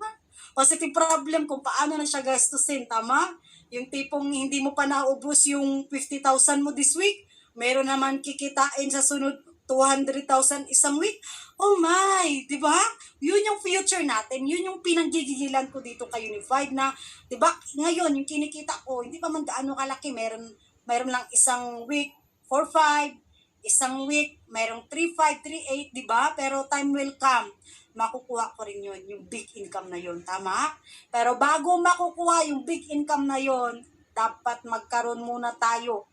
S1: Positive problem kung paano na siya gastusin, tama? Yung tipong hindi mo pa naubos yung 50,000 mo this week, meron naman kikitain sa sunod 200,000 isang week. Oh my, 'di ba? Yun yung future natin. Yun yung pinanggigigilan ko dito kay Unified na, 'di ba? Ngayon yung kinikita ko, hindi pa man gaano kalaki. Meron lang isang week 4-5, isang week merong 3-5, 3-8, 'di ba? Pero time will come. Makukuha ko rin yun, yung big income na yun, tama? Pero bago makukuha yung big income na yun, dapat magkaroon muna tayo.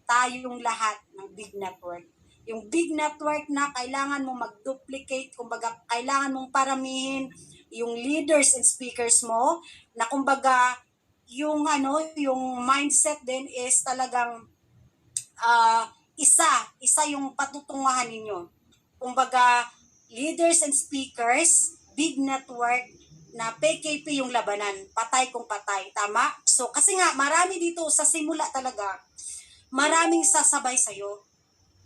S1: Tayo yung lahat ng big network. Yung big network na kailangan mong mag-duplicate, kumbaga kailangan mong paramihin yung leaders and speakers mo, na kumbaga yung mindset din is talagang isa yung patutunguhan ninyo. Kumbaga, leaders and speakers, big network, na PKP yung labanan, patay kung patay, tama? So, kasi nga, marami dito sa simula talaga, maraming sasabay sa'yo,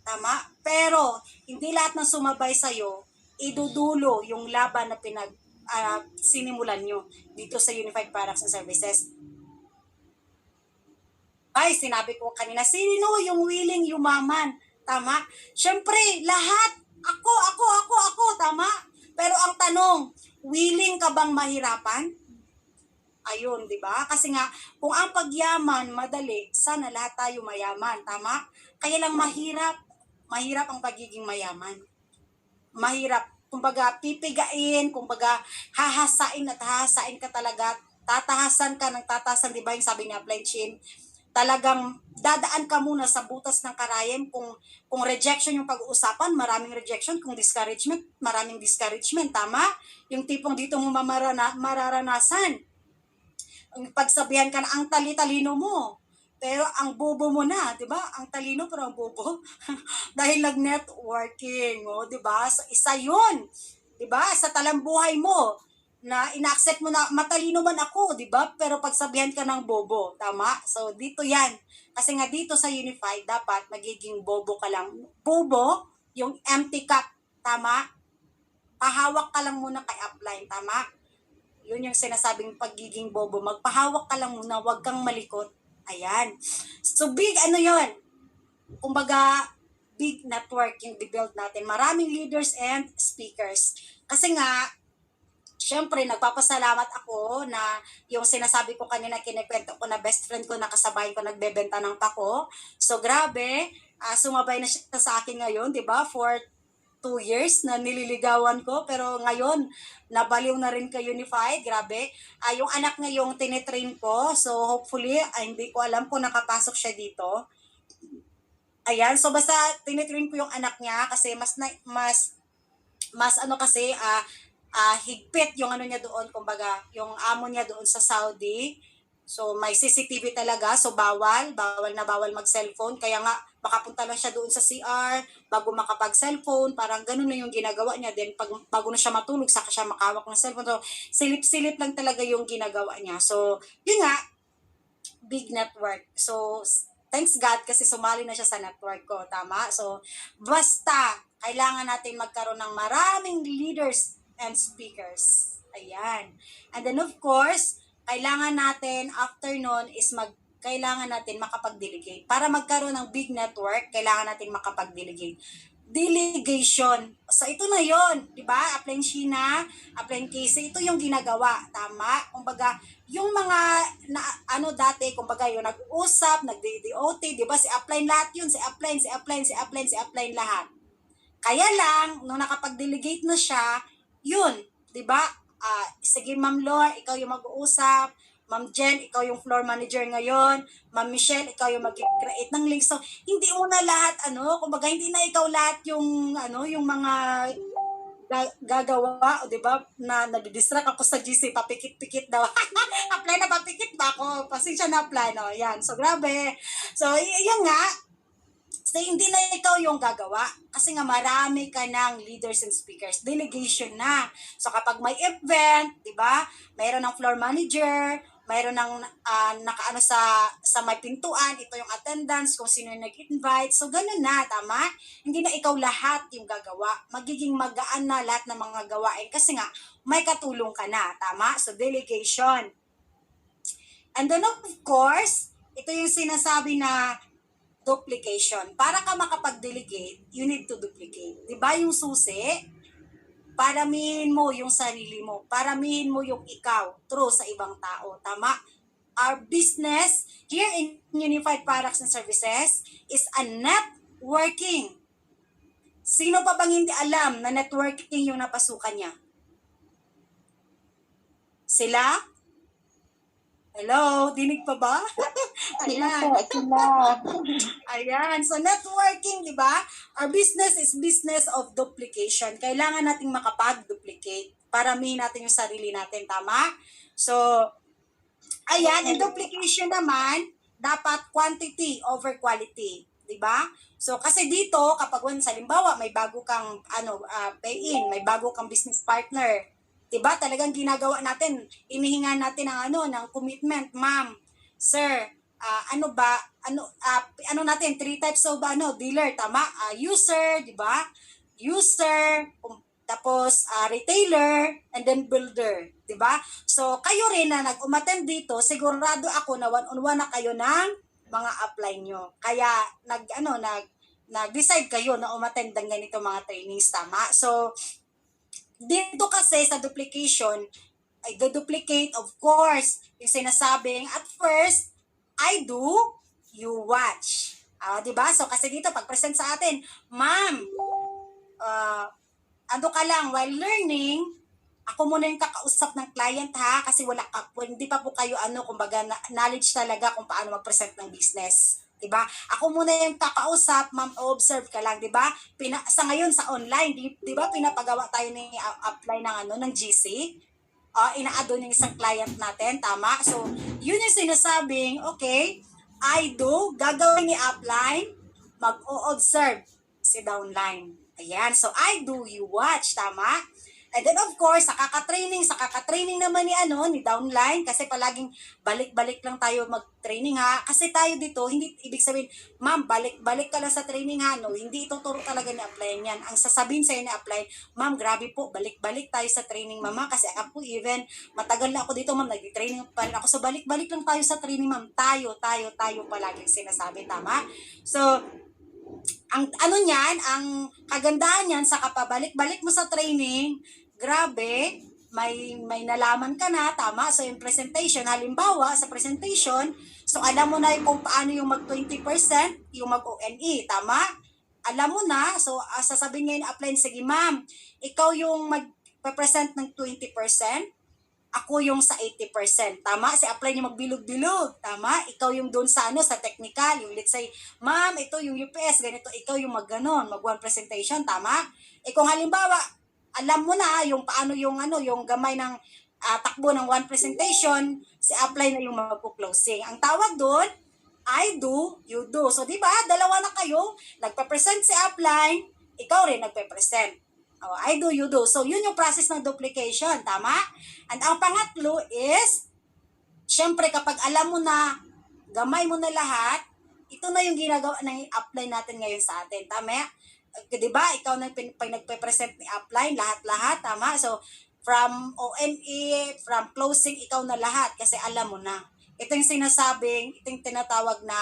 S1: tama? Pero, hindi lahat ng sumabay sa'yo, idudulo yung laban na sinimulan nyo dito sa Unified Products and Services. Ay, sinabi ko kanina, sino yung willing yumaman? Tama? Siyempre, lahat. Ako, tama? Pero ang tanong, willing ka bang mahirapan? Ayun, di ba? Kasi nga, kung ang pagyaman madali, sana lahat tayo mayaman, tama? Kaya lang mahirap ang pagiging mayaman. Mahirap. Kumbaga, pipigain, kumbaga, hahasain ka talaga, tatahasan ka ng tatahasan, di ba yung sabi ni Applied Chin? Talagang dadaan ka muna sa butas ng karayan. Kung rejection yung pag-uusapan, maraming rejection. Kung discouragement, maraming discouragement. Tama? Yung tipong dito mo mararanasan. Ang pagsabihan ka na ang tali-talino mo. Pero ang bobo mo na, 'di ba? Ang talino pero ang bobo. Dahil nag-networking, oh, 'di ba? So, isa 'yun. 'Di ba? Sa talambuhay mo na ina-accept mo na matalino man ako, 'di ba? Pero pagsabihan ka ng bobo, tama? So dito 'yan. Kasi nga dito sa Unified dapat magiging bobo ka lang. Bobo, yung empty cup, tama? Pahawak ka lang muna kay upline, tama? Yun yung sinasabing pagiging bobo. Magpahawak ka lang muna, huwag kang malikot. Ayan. So big yun. Kumbaga, big network yung build natin. Maraming leaders and speakers. Kasi nga, syempre, nagpapasalamat ako na yung sinasabi ko kanina, kinikwento ko na best friend ko, nakasabay ko, nagbebenta ng pako. So, grabe, sumabay na siya sa akin ngayon, di ba? For 2 years na nililigawan ko, pero ngayon, nabaliw na rin kay Unified, grabe. Yung anak niya yung tinitrain ko, so hopefully, hindi ko alam kung nakapasok siya dito. Ayan, so basta tinitrain ko yung anak niya kasi mas kasi, higpit yung niya doon, kumbaga, yung amo niya doon sa Saudi. So, may CCTV talaga, so bawal mag-cellphone. Kaya nga, makapunta lang siya doon sa CR bago makapag-cellphone. Parang ganun na yung ginagawa niya. Then, bago na siya matulog, saka siya makawak ng cellphone. So, silip-silip lang talaga yung ginagawa niya. So, yun nga, big network. So, thanks God kasi sumali na siya sa network ko, tama? So, basta, kailangan natin magkaroon ng maraming leaders and speakers. Ayan. And then of course, kailangan natin after nun is kailangan natin makapag-delegate. Para magkaroon ng big network, kailangan natin makapag-delegate. Delegation. So ito na yon, 'di ba? Applying Sheena, applying Casey, ito yung ginagawa, tama? Kumbaga, yung mga dati, kumbaga yung nag-usap, nag-DOT, 'di ba? Si applying lahat yun, si applying lahat. Kaya lang nung nakapag-delegate na siya, yun, 'di ba? Sige Ma'am Lor, ikaw yung mag-uusap. Ma'am Jen, ikaw yung floor manager ngayon. Ma'am Michelle, ikaw yung mag-create ng links. So, hindi mo na lahat, kumbaga, hindi na ikaw lahat yung, yung mga gagawa, o 'di ba? Na nadidistract ako sa GC, papikit-pikit daw. Apply na papikit ba ako? Pasensya na apply, no? Yan. So, grabe. So, yan nga. So, hindi na ikaw yung gagawa. Kasi nga marami ka ng leaders and speakers. Delegation na. So, kapag may event, di ba? Mayroon ng floor manager, mayroon ng nakaano sa may pintuan, ito yung attendance, kung sino yung nag-invite. So, ganun na, tama? Hindi na ikaw lahat yung gagawa. Magiging magaan na lahat ng mga gawain kasi nga, may katulong ka na, tama? So, delegation. And then, of course, ito yung sinasabi na duplication. Para ka makapag-delegate, you need to duplicate. Di ba yung susi? Paramihin mo yung sarili mo. Paramihin mo yung ikaw through sa ibang tao. Tama? Our business here in Unified Products and Services is a networking. Sino pa bang hindi alam na networking yung napasukan niya? Sila? Hello? Dinig pa ba? Ayan.
S2: Sila.
S1: Ayan. So, networking, di ba? Our business is business of duplication. Kailangan nating makapag-duplicate. Paramihin natin yung sarili natin. Tama? So, ayan. And duplication naman, dapat quantity over quality. Di ba? So, kasi dito, kapag halimbawa, may bago kang pay-in, may bago kang business partner, diba? Talagang ginagawa natin, inihinga natin ng commitment, ma'am, sir, ano natin, 3 types of dealer, tama? User, diba? User, tapos retailer, and then builder, diba? So, kayo rin na nag-umattend dito, sigurado ako na one-on-one na kayo ng mga upline nyo. Kaya, nag-decide kayo na umattend ng ganito mga trainings, tama? So, dito kasi sa duplication, ay duplicate of course, yung sinasabing, at first, I do, you watch. Diba? So, kasi dito, pag-present sa atin, ma'am, ka lang, while learning, ako muna yung kakausap ng client ha, kasi hindi pa po kayo kumbaga, knowledge talaga kung paano mag-present ng business. Diba? Ako muna yung kakausap, ma'am, observe ka lang, diba? Sa ngayon, sa online, diba, pinapagawa tayo ng apply ng GC. Ina-add yung isang client natin, tama? So, yun yung sinasabing, okay, I do, gagawin ni upline, mag-o-observe si downline. Ayan, so I do, you watch, tama? And then of course, sa kaka-training naman ni downline, kasi palaging balik-balik lang tayo mag-training ha. Kasi tayo dito, hindi ibig sabihin, ma'am, balik-balik ka lang sa training ha. No, hindi ituturo talaga ni upline yan. Ang sasabihin sa'yo ni upline, ma'am, grabe po, balik-balik tayo sa training, mama. Kasi ako even, matagal na ako dito, ma'am, nag-training pa rin ako. So balik-balik lang tayo sa training, ma'am. Tayo palaging sinasabi, tama? So, ang niyan, ang kagandahan niyan sa kapabalik-balik mo sa training, grabe, may nalaman ka na, tama? So yung presentation, halimbawa sa presentation, so alam mo na kung paano yung mag 20%, yung mag ONE, tama? Alam mo na, so sasabihin ngayon upline, sige ma'am, ikaw yung mag-present ng 20%, ako yung sa 80%. Tama? Si apply niya magbilog-bilog. Tama? Ikaw yung doon sa sa technical. Yung let's say, ma'am, ito yung UPS, ganito. Ikaw yung mag-ganon, mag-one presentation. Tama? Kung halimbawa, alam mo na yung paano yung yung gamay ng takbo ng one presentation, si apply na yung mag-closing. Ang tawag doon, I do, you do. So, di ba? Dalawa na kayo. Nagpa-present si apply, ikaw rin nagpa-present. I do, you do. So, yun yung process ng duplication. Tama? And ang pangatlo is, syempre kapag alam mo na, gamay mo na lahat, ito na yung ginagawa ng apply natin ngayon sa atin. Tama? Diba? Ikaw na nagpe-present ni apply, lahat-lahat. Tama? So, from ONE, from closing, ikaw na lahat kasi alam mo na. Ito yung sinasabing, ito yung tinatawag na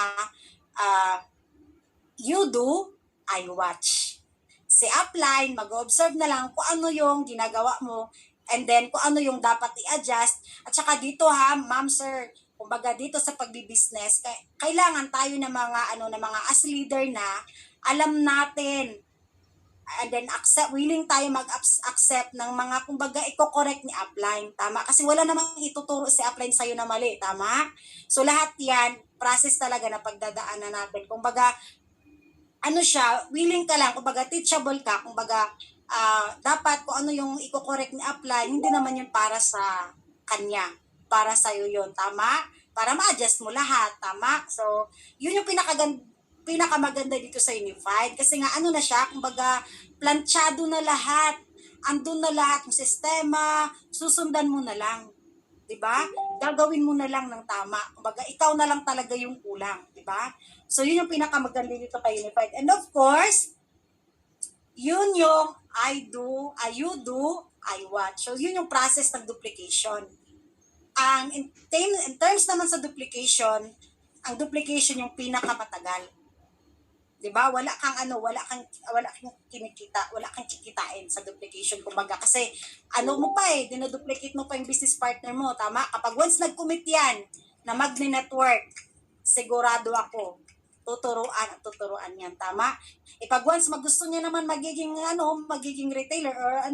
S1: you do, I watch. Si upline, mag-observe na lang kung ano yung ginagawa mo and then kung ano yung dapat i-adjust. At saka dito ha, ma'am, sir, kumbaga dito sa pagbi-business, kailangan tayo ng mga as leader na alam natin and then willing tayo mag-accept ng mga, kumbaga, i-correct ni upline. Tama? Kasi wala namang ituturo si upline sa'yo na mali. Tama? So, lahat yan, process talaga na pagdadaanan natin. Kumbaga, willing ka lang, kumbaga, teachable ka, kumbaga, dapat kung ano yung i-correct ni upline, hindi naman yun para sa kanya. Para sa'yo yun. Tama? Para ma-adjust mo lahat. Tama? So, yun yung pinakamaganda dito sa Unified kasi nga na siya, kumbaga planchado na lahat, andun na lahat ng sistema, susundan mo na lang, 'di ba? Gagawin mo na lang ng tama. Kumbaga ikaw na lang talaga yung kulang, 'di ba? So yun yung pinakamaganda dito kay Unified. And of course, yun yung you do, I watch. So yun yung process ng duplication. In terms naman sa duplication, ang duplication yung pinakamatagal. 'Di ba? Wala kang kinikita, wala kang kikitain sa duplication kumbaga kasi ano mo pa dinoduplicate mo pa yung business partner mo, tama? Kapag once nag-commit yan na magne-network, sigurado ako tuturuan yan, tama? Pag once gusto niya naman magiging retailer or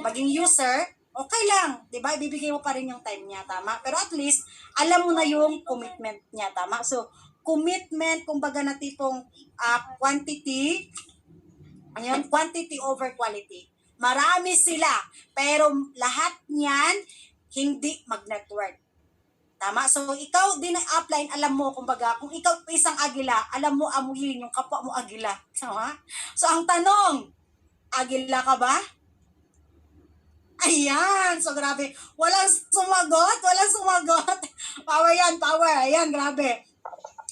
S1: maging user, okay lang, 'di ba? Ibibigay mo pa rin yung time niya, tama? Pero at least alam mo na yung commitment niya, tama? So, commitment kumbaga na tipong quantity over quality. Marami sila, pero lahat niyan hindi mag-network. Tama? So, ikaw din ang upline, alam mo, kumbaga, kung ikaw isang agila, alam mo amuyin yung kapwa mo agila. Tama? So, ang tanong, agila ka ba? Ayan! So, grabe. Walang sumagot. Power yan, power. Ayan, grabe.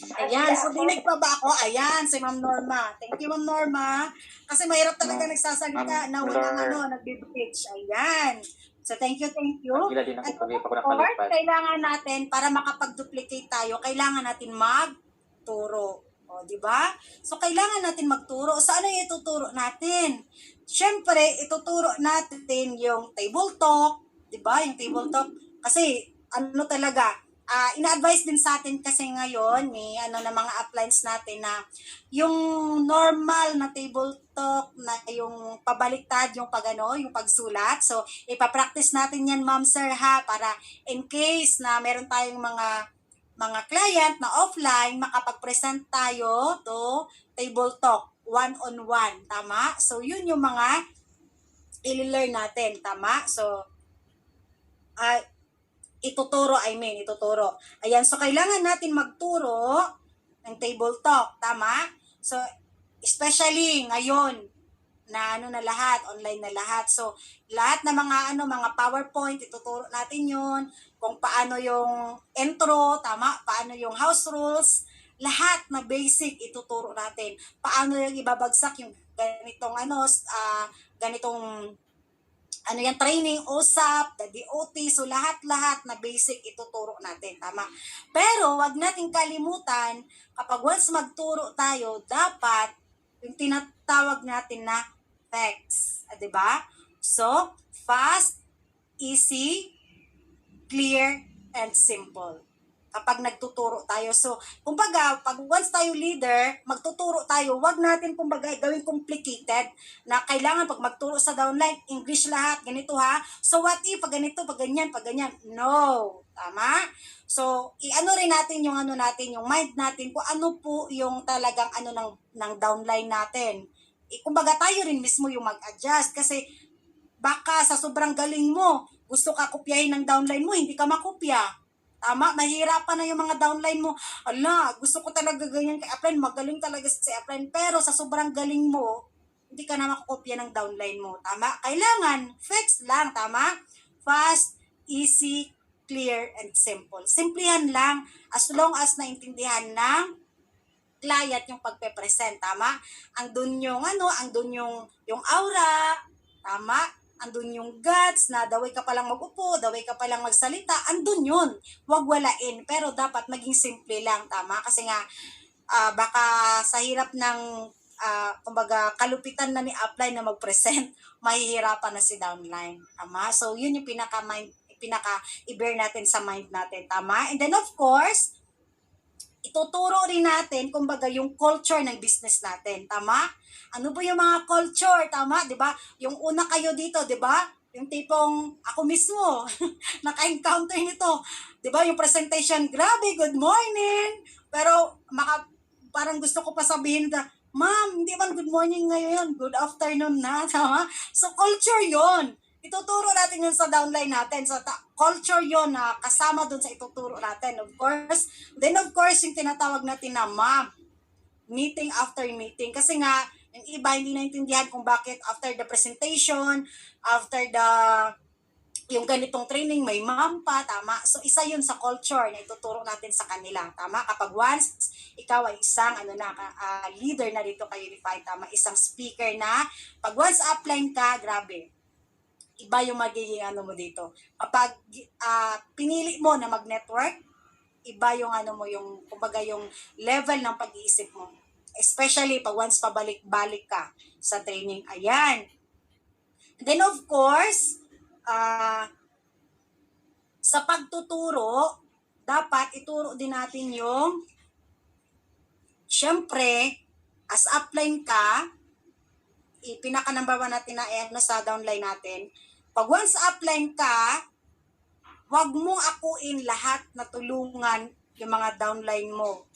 S1: Ayan, so dinig pa ba ako? Ayan, si Ma'am Norma. Thank you, Ma'am Norma. Kasi mahirap talaga nagsasalita na walang nag-pitch. Ayan. So, thank you.
S4: Gila din
S1: At
S4: ako pag
S1: of
S4: ako
S1: course,
S4: nakalipat.
S1: kailangan natin, para makapag-duplicate tayo, kailangan natin magturo. O, di ba? So, kailangan natin magturo. So, ano yung ituturo natin? Siyempre, ituturo natin yung table talk. Di ba? Yung table talk. Kasi, ano talaga, ina-advise din sa atin kasi ngayon na mga uplines natin na yung normal na table talk na yung pabaliktad yung yung pagsulat. So, ipapractice natin yan, ma'am, sir, ha, para in case na meron tayong mga client na offline, makapag-present tayo to table talk, one-on-one, tama? So, yun yung mga i-learn natin, tama? So, ituturo. Ayan, so kailangan natin magturo ng table talk, tama? So, especially ngayon, na online na lahat. So, lahat ng mga PowerPoint, ituturo natin yun, kung paano yung intro, tama? Paano yung house rules, lahat na basic ituturo natin. Paano yung ibabagsak yung ganitong training, OSAP, the DOT, so lahat-lahat na basic ituturo natin, tama? Pero, wag nating kalimutan, kapag once magturo tayo, dapat yung tinatawag natin na facts, di ba? So, fast, easy, clear, and simple. Kapag nagtuturo tayo. So, kumbaga, pag once tayo leader, magtuturo tayo, wag natin kumbaga gawing complicated na kailangan pag magturo sa downline, English lahat, ganito ha. So, what if, pag ganito, pag ganyan. No. Tama? So, rin natin yung yung mind natin, kung ano po yung talagang ng downline natin. Kumbaga, tayo rin mismo yung mag-adjust kasi baka sa sobrang galing mo, gusto ka kopyahin ng downline mo, hindi ka makopya. Tama, mahirapan na yung mga downline mo. Gusto ko talaga ganyan kay upline, magaling talaga si upline, pero sa sobrang galing mo, hindi ka na makakopya ng downline mo. Tama? Kailangan, fix lang, tama? Fast, easy, clear, and simple. Simplihan lang, as long as naintindihan ng client yung pagpe-present, tama? Andun yung yung aura, tama? Andun yung guts na daway ka palang mag-upo, daway ka palang magsalita, andun yun. Huwag walain, pero dapat maging simple lang, tama? Kasi nga, baka sa hirap ng, kumbaga, kalupitan na ni upline na mag-present, mahihirapan na si downline, tama? So, yun yung i-bear natin sa mind natin, tama? And then, of course, ituturo rin natin, kumbaga, yung culture ng business natin, tama? Ano ba yung mga culture, tama? 'Di ba? Yung una kayo dito, 'di ba? Yung tipong ako mismo naka-encounter nito. 'Di ba? Yung presentation, grabe, good morning. Pero parang gusto ko pa sabihin na, ma'am, hindi man good morning ngayon, good afternoon na, tama? So culture 'yon. Ituturo natin yun sa downline natin. So, culture yon na kasama dun sa ituturo natin. Of course, yung tinatawag natin na ma'am, meeting after meeting. Kasi nga, yung iba hindi naintindihan kung bakit after the presentation, after yung ganitong training, may ma'am pa, tama? So, isa yun sa culture na ituturo natin sa kanila, tama? Kapag once, ikaw ay isang leader na dito kay Unify, tama? Isang speaker na, pag once upline ka, grabe, iba yung magiging mo dito. Kapag pinili mo na mag-network, iba yung ano mo, yung kumbaga yung level ng pag-iisip mo. Especially pag once pabalik-balik ka sa training. Ayan. Then of course, sa pagtuturo, dapat ituro din natin yung, syempre, as upline ka, pinaka number 1 natin na sa downline natin. Pag once upline ka, wag mong akuin lahat na tulungan yung mga downline mo.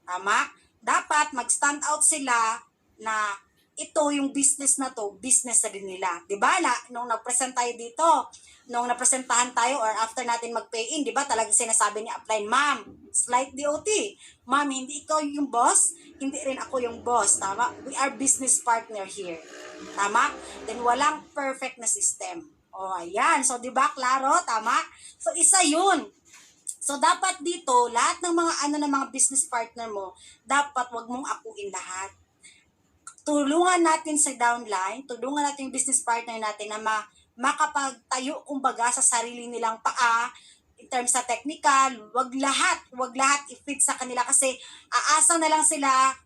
S1: Tama? Dapat mag-stand out sila na ito yung business na to, business na din nila. Diba? Nung nag-present tayo dito, nung napresentahan tayo or after natin mag-pay-in, diba talagang sinasabi ni upline, ma'am, slight DOT. Ma'am, hindi ikaw yung boss, hindi rin ako yung boss. Tama? We are business partner here. Tama? Then walang perfect na system. O, ayan. So, diba, klaro? Tama? So, isa yun. So, dapat dito, lahat ng mga ng mga business partner mo, dapat wag mong akuin lahat. Tulungan natin sa downline, tulungan natin yung business partner natin na makapagtayo, kumbaga, sa sarili nilang paa, in terms sa technical, wag lahat i-fit sa kanila kasi aasa na lang sila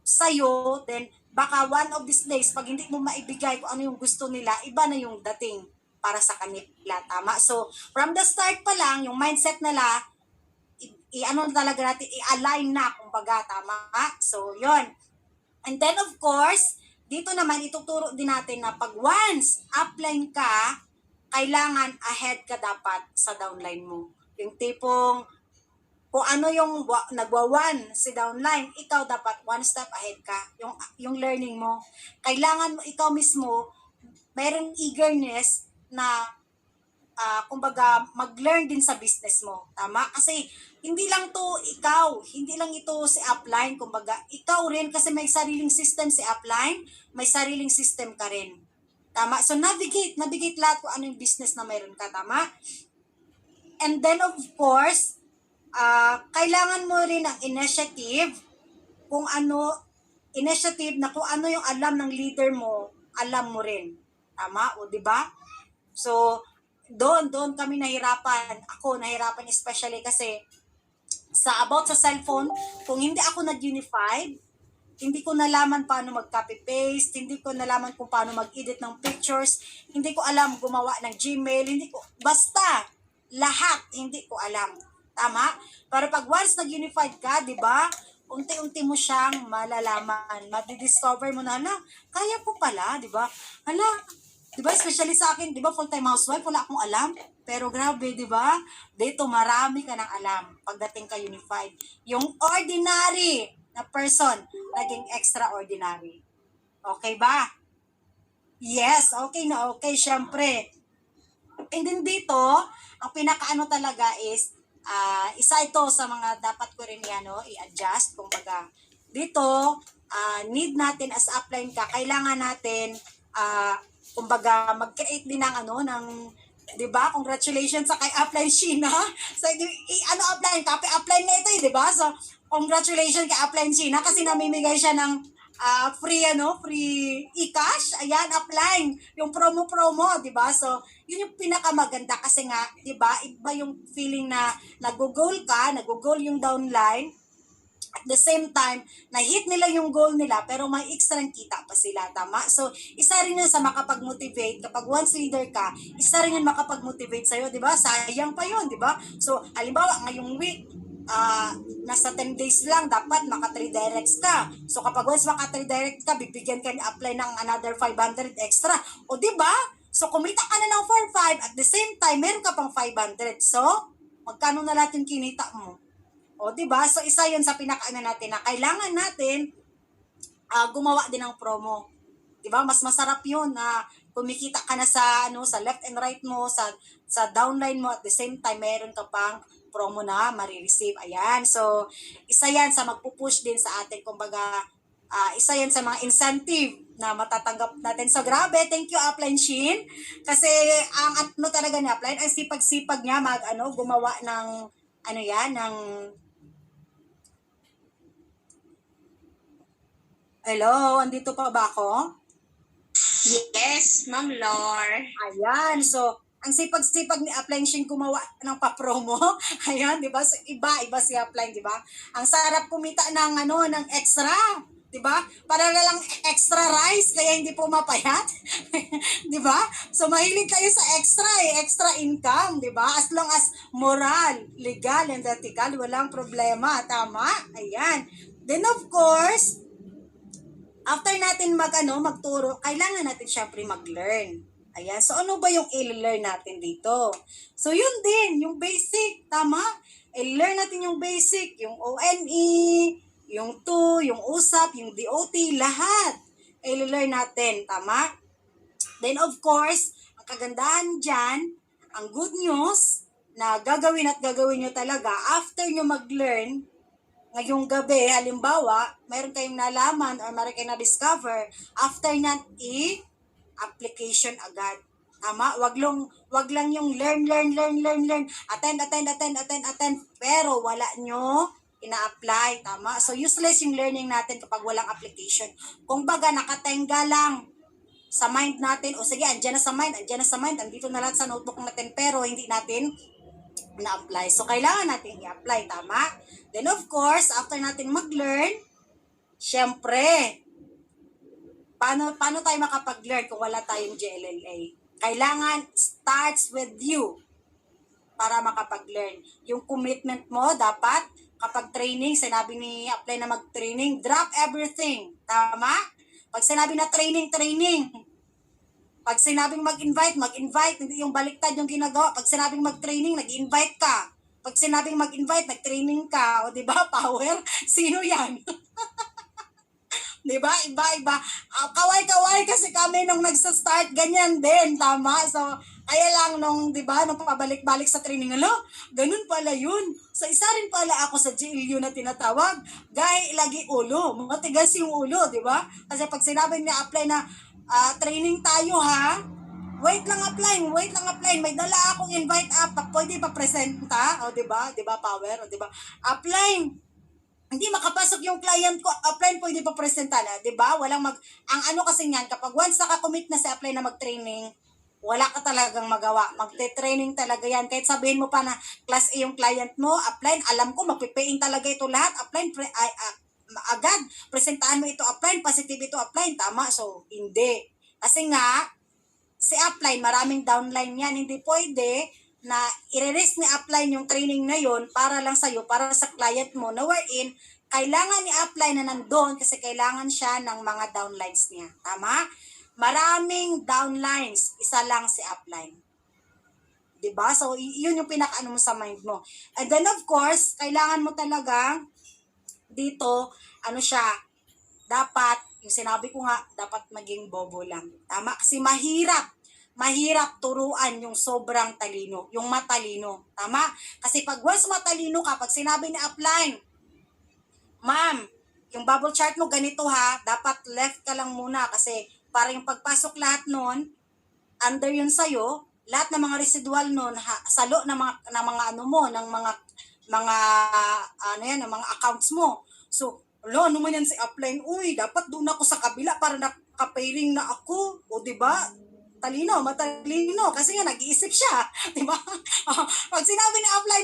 S1: sa'yo, then baka one of these days, pag hindi mo maibigay kung ano yung gusto nila, iba na yung dating para sa kanila, tama? So, from the start pa lang, yung mindset nila, ano talaga natin, i-align na, kumbaga, tama? So, yon. And then, of course, dito naman, ituturo din natin na pag once upline ka, kailangan ahead ka dapat sa downline mo. Yung tipong, kung ano yung nagwa-one si downline, ikaw dapat one step ahead ka. Yung learning mo. Kailangan mo, ikaw mismo, mayroong eagerness na kumbaga mag-learn din sa business mo. Tama? Kasi hindi lang to ikaw, hindi lang ito si upline, kumbaga ikaw rin kasi may sariling system si upline, may sariling system ka rin. Tama? So navigate lahat kung ano yung business na mayroon ka, tama? And then of course, kailangan mo rin ng initiative na kung ano yung alam ng leader mo, alam mo rin. Tama? O, di ba? So, doon kami nahirapan. Ako nahirapan especially kasi about sa cellphone, kung hindi ako nag-unified, hindi ko nalaman paano mag-copy-paste, hindi ko nalaman kung paano mag-edit ng pictures, hindi ko alam gumawa ng Gmail, basta, lahat, hindi ko alam. Tama? Pero pag once nag-unified ka, di ba, unti-unti mo siyang malalaman, madidiscover mo na, kaya ko pala, di ba? Di ba, especially sa akin, di ba, full-time housewife, wala akong alam. Pero grabe, di ba? Dito, marami ka ng alam pagdating ka unified. Yung ordinary na person, naging extraordinary. Okay ba? Yes, okay na okay, syempre. And then dito, ang pinakaano talaga is, isa ito sa mga dapat ko rin i-adjust. Kumbaga, dito, need natin as upline ka, kailangan natin, kumbaga, mag-create din ng 'di ba? Congratulations sa kay upline Sheena. So, upline, copy upline na ito, 'di ba? So, congratulations kay upline Sheena kasi namimigay siya ng free e-cash. Ayan, upline. Yung promo, 'di ba? So, yun yung pinakamaganda kasi nga, 'di ba? Iba yung feeling na nag-goal yung downline. At the same time, na-hit nila yung goal nila, pero may extra kita pa sila, tama? So, isa rin yun sa makapag-motivate. Kapag once leader ka, isa rin yun makapag-motivate sa'yo, di ba? Sayang pa yun, di ba? So, halimbawa, ngayong week, nasa 10 days lang, dapat maka-3 directs ka. So, kapag once maka-3 direct ka, bibigyan ka ni-apply ng another 500 extra. O, di ba? So, kumita ka na ng 4-5, at the same time, meron ka pang 500. So, magkano na lahat yung kinita mo? O, di ba? So, isa 'yun sa pinakaano natin na kailangan natin gumawa din ng promo. Di ba? Mas masarap 'yun na kumikita ka na sa sa left and right mo, sa downline mo, at the same time meron ka pang promo na ma-receive. Ayan. So, isa 'yan sa magpupush din sa atin, kumbaga isa 'yan sa mga incentive na matatanggap natin. So, grabe, thank you Upline Shin. Kasi ang talaga ni Upline, ang sipag-sipag niya gumawa ng ng hello, andito pa ba ako?
S2: Yes, Ma'am Lor.
S1: Ayan, so, ang sipag-sipag ni Upline Shing gumawa ng pa-promo. Ayan, di ba? So, iba si Upline, di ba? Ang sarap kumita ng, ng extra. Di ba? Para na lang extra rice, kaya hindi pumapayat. Di ba? So, mahilig kayo sa extra income, di ba? As long as moral, legal, and ethical, walang problema. Tama? Ayan. Then, of course, after natin magturo, kailangan natin syempre mag-learn. Ayan. So, ano ba yung i-learn natin dito? So, yun din, yung basic. Tama? I-learn natin yung basic, yung ONE, yung to, yung usap, yung DOT, lahat. I-learn natin. Tama? Then, of course, ang kagandahan dyan, ang good news, na gagawin nyo talaga, after nyo mag-learn, ngayong gabi, halimbawa, mayroon kayong nalaman or mayroon kayong na-discover, after nyan, application agad. Tama? Wag lang yung learn. Attend. Pero wala nyo ina-apply. Tama? So, useless yung learning natin kapag walang application. Kung baga, nakatenga lang sa mind natin, o sige, andyan na sa mind, andito na lahat sa notebook natin, pero hindi natin na-apply. So, kailangan natin i-apply. Tama? Then, of course, after natin mag-learn, syempre, paano tayo makapag-learn kung wala tayong JLLA? Kailangan starts with you para makapag-learn. Yung commitment mo, dapat kapag training, sinabi ni Apply na mag-training, drop everything. Tama? Pag sinabi na training. Pag sinabing mag-invite, hindi yung baliktad yung ginagawa. Pag sinabing mag-training, nag-invite ka. Pag sinabing mag-invite, nag-training ka. O, di ba? Power? Sino yan? Di ba? Iba. Kaway-kaway kasi kami nung nagsa-start, ganyan din. Tama? So, kaya lang nung, di ba, nung pabalik-balik sa training, ganun pala yun. So, isa rin pala ako sa GLU na tinatawag. Gaya lagi ulo. Matigas yung ulo, di ba? Kasi pag sinabi niya apply na training tayo ha, wait lang apply. May dala akong invite up. Pwede pa presenta? O, di ba? Power? O, di ba? Apply. Hindi makapasok yung client ko, Apply pwede pa presenta na, 'di ba? Ang ano kasi niyan, kapag once naka-commit na si Apply na mag-training, wala ka talagang magawa. Magte-training talaga yan. Kahit sabihin mo pa na class A yung client mo, Apply, alam ko magpipain talaga ito lahat. Apply agad presentahan mo ito, Apply, positive ito, Apply, tama. So, hindi. Kasi nga si Apply, maraming downline yan. Hindi pwede na i-release ni Apply yung training na yon para lang sa'yo, para sa client mo, na wherein, kailangan ni Apply na nandun kasi kailangan siya ng mga downlines niya. Tama? Maraming downlines, isa lang si Apply. Diba? So, yun yung pinaka-ano mo sa mind mo. And then, of course, kailangan mo talaga dito, dapat, yung sinabi ko nga, dapat maging bobo lang. Tama? Kasi mahirap turuan yung sobrang talino, yung matalino. Tama? Kasi pag once matalino ka, pag sinabi ni Apply, ma'am, yung bubble chart mo ganito ha, dapat left ka lang muna kasi para yung pagpasok lahat nun, under yun sa'yo, lahat ng mga residual nun, salo ng mga mga accounts mo. So, ano man yan si Apply, uy, dapat doon ako sa kabila para nakapairing na ako. O, diba? Matalino, kasi nga nag-iisip siya, di ba? Pag sinabi na Apply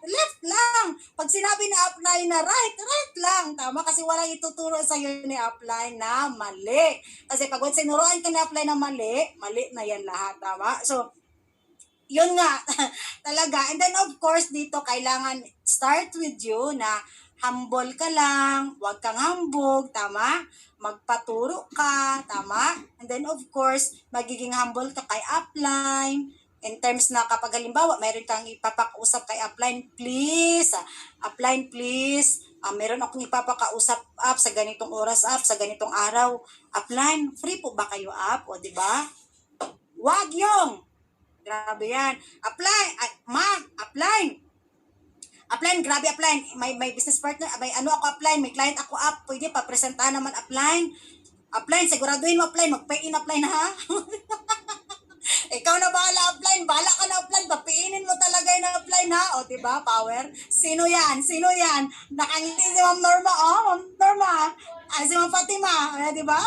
S1: left lang. Pag sinabi na Apply na right lang. Tama? Kasi walang ituturo sa'yo ni Apply na mali. Kasi pag sinuruan ka ni Apply na mali na yan lahat. Tama? So, yun nga, talaga. And then, of course, dito, kailangan start with you na humble ka lang, huwag kang hambog, tama? Magpaturo ka, tama? And then, of course, magiging humble ka kay Apply. In terms na kapag halimbawa, mayroon kang ipapakausap kay Apply, please, meron akong ipapakausap sa ganitong oras sa ganitong araw. Apply, free po ba kayo O, di ba? Wag yung! Grabe yan. Apply, grabe Apply. May business partner, ako Apply, may client ako pwede pa presentahan naman Apply, siguraduhin mo Apply, mag-pay in Apply na ha. Ikaw na bahala offline. Bahala ka na offline. Papiinin mo talaga yung offline, ha? O, diba, Power? Sino yan? Sino yan? Nakangiti si Ma'am Norma. Oh, Ma'am Norma. Ah, si Ma'am Fatima. Diba?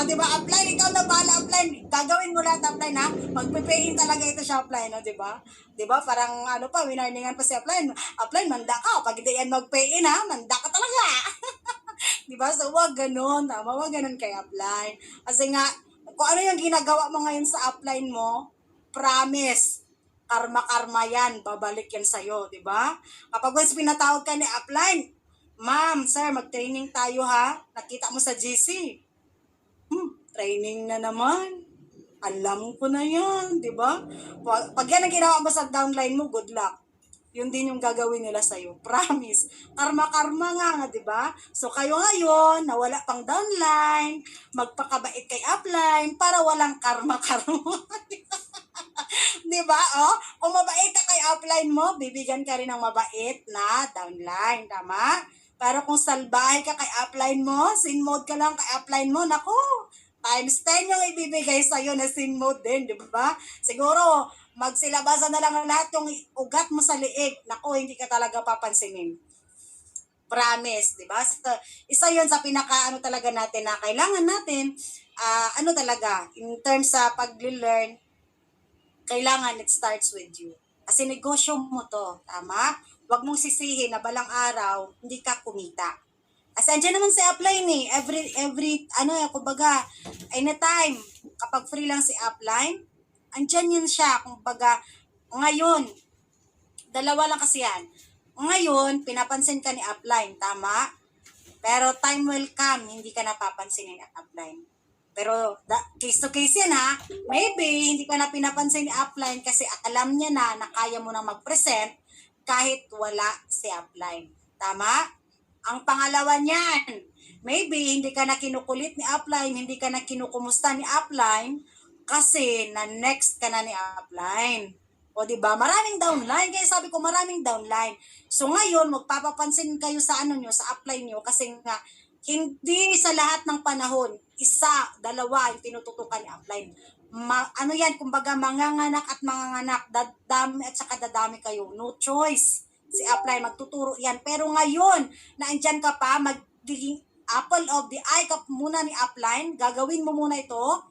S1: Diba, offline. Ikaw na bahala offline. Gagawin mo lahat offline, ha? Magpipayin talaga ito siya offline, no? Diba? Diba? Parang, ano pa, winarningan pa si offline. Offline, manda ka. Pag hindi yan magpayin, ha? Manda ka talaga. Diba? So, wag ganun. Tama, wag ganun kay upline. Kasi nga, kung ano yung ginagawa mo ngayon sa upline mo, promise, karma-karma yan, babalik yan sa'yo, di ba? Kapag once pinatawag ka ni upline, ma'am, sir, mag-training tayo ha, nakita mo sa GC, training na naman. Alam ko na yan, di ba? Pag yan ang ginawa mo sa downline mo, good luck. Yun din yung gagawin nila sa'yo. Promise. Karma-karma nga, di ba? So, kayo ngayon, na wala pang downline, magpakabait kay upline para walang karma-karma. Di ba? Oh, kung mabait ka kay upline mo, bibigyan ka rin ng mabait na downline. Tama? Pero kung salbahe ka kay upline mo, sin mode ka lang kay upline mo, naku, times 10 yung ibibigay sa'yo na sin mode din, di ba? Siguro, magsilabasan na lang lahat yung ugat mo sa liig. Naku, hindi ka talaga papansinin. Promise, di ba? So, isa yun sa pinaka talaga natin na kailangan natin, talaga, in terms sa pag-learn, kailangan it starts with you. Kasi negosyo mo to, tama? Huwag mong sisihin na balang araw, hindi ka kumita. Kasi andyan naman si upline eh. Kumbaga, anytime, kapag free lang si upline, andyan yun siya. Kumbaga, ngayon, dalawa lang kasi yan. Ngayon, pinapansin ka ni upline, tama? Pero time will come, hindi ka napapansin ni upline. Pero case to case yan ha. Maybe hindi ka na pinapansin ni upline kasi alam niya na kaya mo nang mag-present kahit wala si upline. Tama? Ang pangalawa niyan, maybe hindi ka na kinukulit ni upline, hindi ka na kinukumusta ni upline kasi na next ka na ni upline. O di ba? Maraming downline. Kaya sabi ko maraming downline. So ngayon, magpapapansin kayo sa nyo, sa upline nyo kasi nga hindi sa lahat ng panahon, isa, dalawa yung tinututukan ni upline. Kumbaga manganganak at manganganak, dadami at saka dadami kayo. No choice. Si upline, magtuturo yan. Pero ngayon, na andyan ka pa, magiging apple of the eye ka muna ni upline, gagawin mo muna ito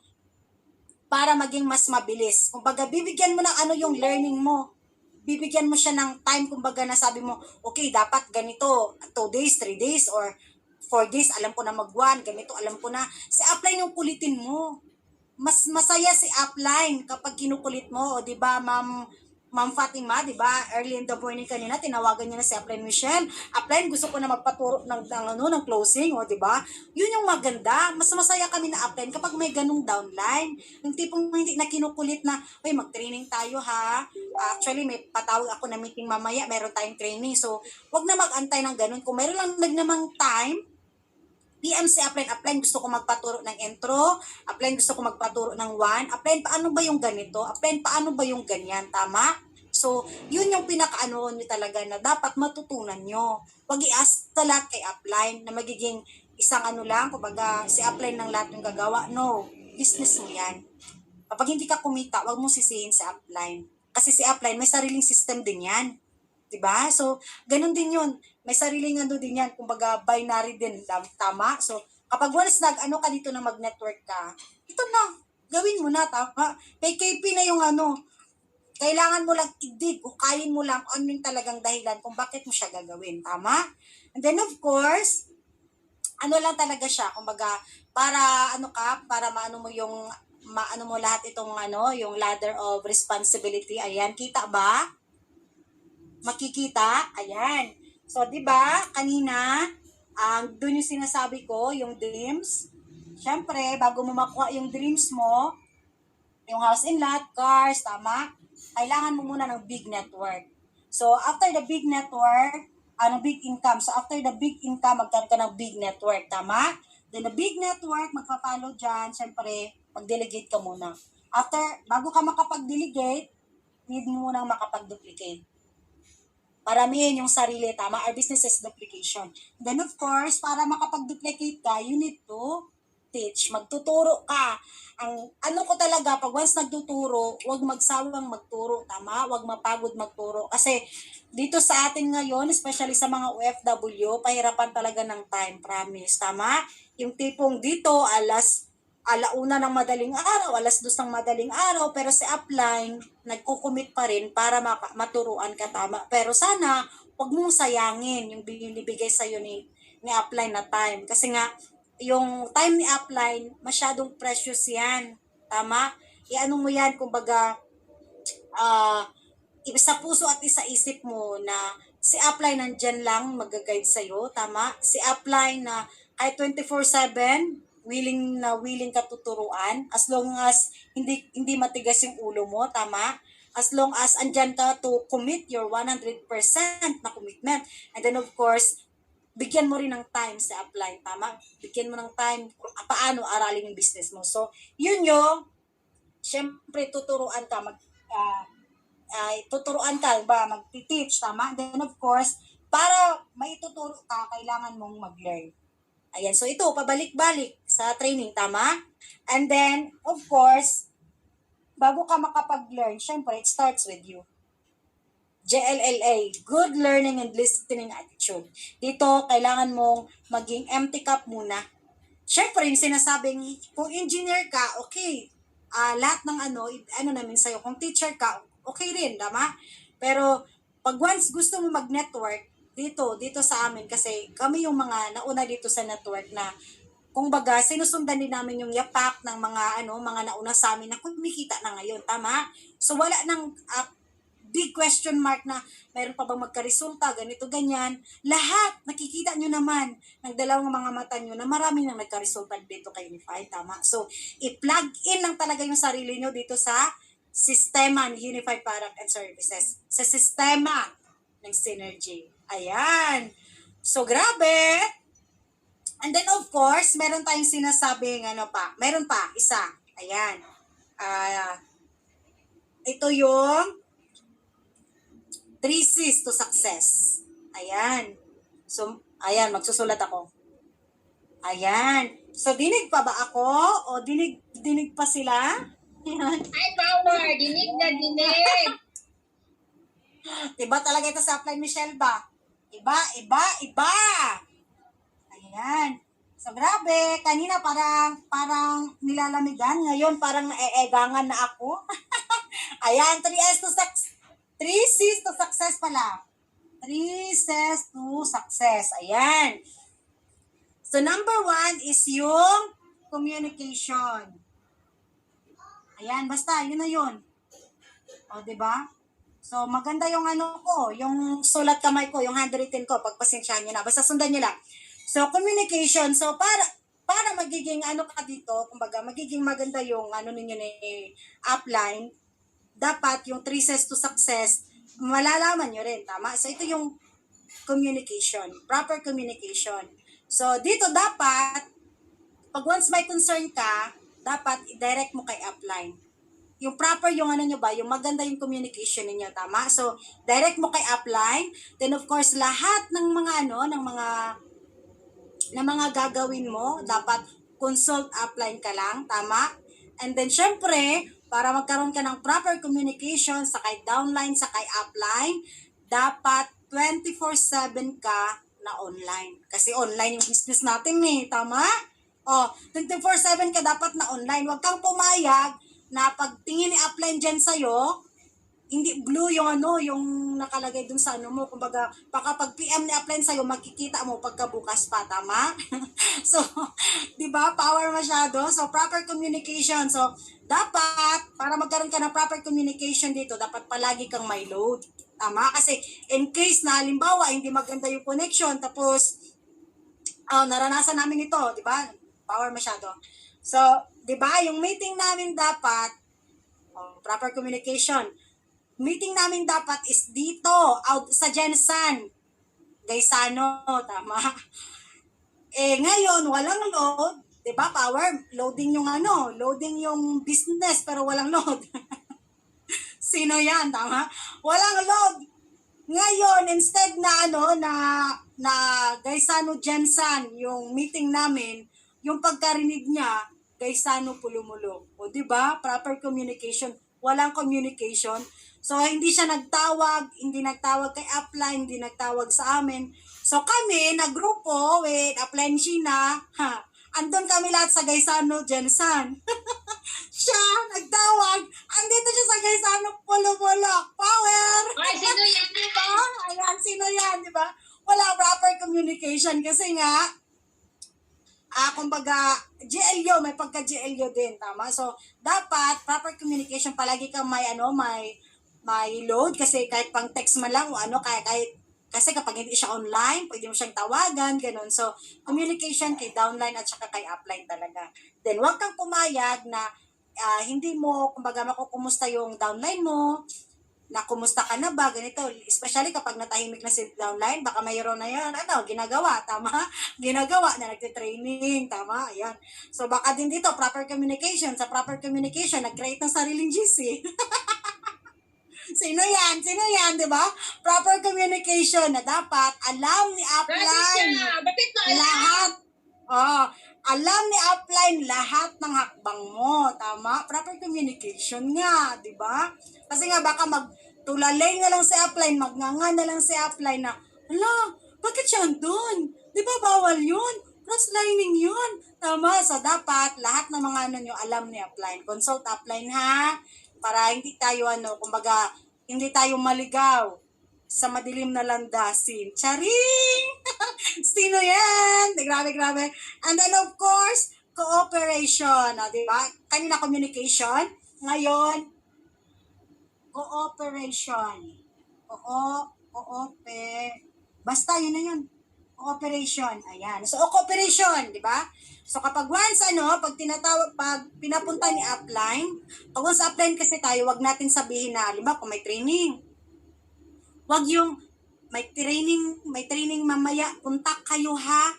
S1: para maging mas mabilis. Kumbaga, bibigyan mo ng yung learning mo. Bibigyan mo siya ng time, kumbaga na sabi mo, okay, dapat ganito, 2 days, 3 days, or 4 days, alam ko na mag-1, ganito, alam ko na. Si upline yung kulitin mo. Mas masaya si upline kapag kinukulit mo, o di ba, Ma'am Fatima, di ba, early in the morning kanina, tinawagan niya na si Upline Michelle. Upline, gusto ko na magpaturo ng closing, o di ba? Yun yung maganda. Mas masaya kami na upline kapag may ganung downline. Yung tipong hindi na kinukulit na, uy, mag-training tayo ha. Actually, may patawag ako na meeting mamaya, meron tayong training. So, wag na mag-antay ng ganun. Kung meron lang nagnamang time, PM si upline, gusto ko magpaturo ng intro, upline, gusto ko magpaturo ng 1, upline, paano ba yung ganito, upline, paano ba yung ganyan, tama? So, yun yung pinaka-ano nyo talaga na dapat matutunan nyo. Huwag i-ask sa lahat kay upline na magiging isang lang, kumbaga si upline ng lahat yung gagawa. No, business mo yan. Kapag hindi ka kumita, huwag mo sisihin si upline. Kasi si upline, may sariling system din yan. Diba? So, ganun din yun. May sariling din yan. Kumbaga, binary din. Tama? So, kapag once ka dito na mag-network ka, ito na. Gawin mo na. Tama? May KP na yung kailangan mo lang idig o kain mo lang kung ano yung talagang dahilan kung bakit mo siya gagawin. Tama? And then, of course, lang talaga siya. Kumbaga, para para maano mo yung mo lahat itong yung ladder of responsibility. Ayan, kita ba? Makikita? Ayan. So, di ba kanina, doon yung sinasabi ko, yung dreams. Siyempre, bago mo makuha yung dreams mo, yung house and lot, cars, tama? Kailangan mo muna ng big network. So, after the big network, big income. So, after the big income, magkaroon ka ng big network, tama? Then, the big network, magpa-follow dyan, siyempre, mag-delegate ka muna. Bago ka makapag-delegate, need mo munang makapag-duplicate. Paramihin yung sarili, tama? Our business is duplication. Then, of course, para makapag-duplicate ka, you need to mag-teach, magtuturo ka. Ang ano ko talaga, pag once nagtuturo, huwag magsawang magturo, tama? Huwag mapagod magturo. Kasi dito sa atin ngayon, especially sa mga OFW, pahirapan talaga ng time, promise, tama? Yung tipong dito, alauna ng madaling araw, 2:00 ng madaling araw, pero sa upline, nagkukumit pa rin para maturuan ka, tama? Pero sana, huwag mong sayangin yung binibigay sa'yo ni upline na time. Kasi nga, yung time ni upline, masyadong precious yan. Tama? Iano mo yan, kumbaga, sa puso at sa isip mo na si upline nandyan lang mag-guide sa'yo. Tama? Si upline na kahit 24/7, willing ka tuturuan. As long as hindi matigas yung ulo mo. Tama? As long as andyan ka to commit your 100% na commitment. And then of course, bigyan mo rin ng time sa upline, tama? Bigyan mo ng time kung paano aralin yung business mo. So, yun yung, syempre, tuturuan ka, mag-teach, tama? Then, of course, para maituturo ka, kailangan mong mag-learn. Ayan, so ito, pabalik-balik sa training, tama? And then, of course, bago ka makapag-learn, syempre, it starts with you. JLLA, good learning and listening attitude. Dito, kailangan mong maging empty cup muna. Siyempre, yung sinasabing, kung engineer ka, okay. Lahat ng ano namin sa'yo. Kung teacher ka, okay rin, tama? Pero, pag once gusto mo mag-network, dito sa amin, kasi kami yung mga nauna dito sa network na, kung baga, sinusundan din namin yung yapak ng mga nauna sa amin na kumikita na ngayon, tama? So, wala nang big question mark na mayroon pa bang magkaresulta, ganito, ganyan. Lahat, nakikita nyo naman ng dalawang mga mata nyo na marami nang nagkaresulta dito kay Unified, tama? So, i-plug in lang talaga yung sarili nyo dito sa sistema ng Unified Product and Services. Sa sistema ng Synergy. Ayan. So, grabe. And then, of course, meron tayong sinasabing meron pa, isa. Ayan. Ito yung 3 C's to success. Ayan. So, ayan, magsusulat ako. Ayan. So, dinig pa ba ako? O dinig pa sila?
S2: Ay, power! Dinig na dinig!
S1: Iba talaga ito sa Apply Michelle ba? Iba! Ayan. So, grabe. Kanina parang nilalamigan. Ngayon, parang naeegangan na ako. Ayan, 3 C's to success pala. 3 C's to success. Ayan. So, number 1 is yung communication. Ayan, basta, yun na yun. O, diba? So, maganda yung yung sulat kamay ko, yung handwritten ko, pagpasensyahan nyo na. Basta sundan nyo lang. So, communication. So, para magiging ka dito, kumbaga, magiging maganda yung ninyo ni upline, dapat yung 3 C's to success, malalaman nyo rin, tama? So, ito yung communication, proper communication. So, dito dapat, pag once may concern ka, dapat i-direct mo kay upline. Yung proper yung nyo ba, yung maganda yung communication ninyo, tama? So, direct mo kay upline, then of course, lahat ng mga ng mga gagawin mo, dapat consult upline ka lang, tama? And then, syempre, para magkaroon ka ng proper communication sa kay downline, sa kay upline, dapat 24/7 ka na online. Kasi online yung business natin tama? O, 24/7 ka dapat na online. Huwag kang pumayag na pagtingin ni upline dyan sa'yo, hindi blue yung yung nakalagay dun sa mo. Kumbaga, baka pag PM ni upline sa'yo, makikita mo pagkabukas pa, tama? So, di ba? Power masyado. So, proper communication. So, dapat, para magkaroon ka ng proper communication dito, dapat palagi kang may load. Tama? Kasi, in case na, halimbawa, hindi maganda yung connection, tapos, naranasan namin ito, di ba? Power masyado. So, di ba? Yung meeting namin dapat, proper communication. Meeting namin dapat is dito, out sa Jensen. Gaisano, tama? Ngayon, walang load. Diba, power? Loading yung loading yung business, pero walang load. Sino yan, tama? Walang load. Ngayon, instead na Gaisano Jensen, yung meeting namin, yung pagkarinig niya, Gaisano Pulumulo. O, di ba? Proper communication. Walang communication. So, hindi siya nagtawag, hindi nagtawag kay upline, hindi nagtawag sa amin. So, kami, nagrupo with upline Sheena, andun kami lahat sa Gaisano, Jensen. Siya, nagtawag, andito siya sa Gaisano, Pulumulo. Power!
S2: Ay, sino yan?
S1: Diba? Ayan, sino yan, di ba? Wala proper communication kasi nga, kumbaga, GLU, may pagka-GLU din, tama? So, dapat, proper communication, palagi kang may load, kasi kahit pang text man lang, o ano, kahit kasi kapag hindi siya online, pwede mo siyang tawagan, ganun. So, communication kay downline at saka kay upline talaga. Then, huwag kang pumayag na hindi mo, kumbaga, makukumusta yung downline mo, na kumusta ka na ba, ganito. Especially kapag natahimik na si downline, baka mayroon na yan, ginagawa, tama? Ginagawa na nagtitraining, tama? Ayan. So, baka din dito, proper communication. Sa proper communication, nag-create ng sariling GC. Sino yan? Sino yan, di ba? Proper communication na dapat alam ni
S2: Bakit
S1: upline
S2: siya? Bakit mo alam?
S1: lahat. Alam ni upline lahat ng hakbang mo. Tama? Proper communication nga, di ba? Kasi nga baka magtulalay na lang si upline, magnganga na lang si upline na, ala, bakit siya doon? Di ba bawal yun? Cross-lining yun. Tama? So, dapat lahat ng mga ano nyo alam ni upline. Consult upline ha? Para hindi tayo kumbaga, hindi tayo maligaw sa madilim na landasin. Charing! Sino yan? Grabe, grabe. And then, of course, cooperation. Di ba? Kanina communication. Ngayon, cooperation. Basta, yun na yun. Cooperation. Ayan. So, cooperation, di ba? So, kapag once, pag pinapunta ni upline, pag once upline kasi tayo, wag natin sabihin na, halimbawa, kung may training, wag yung, may training mamaya, punta kayo ha,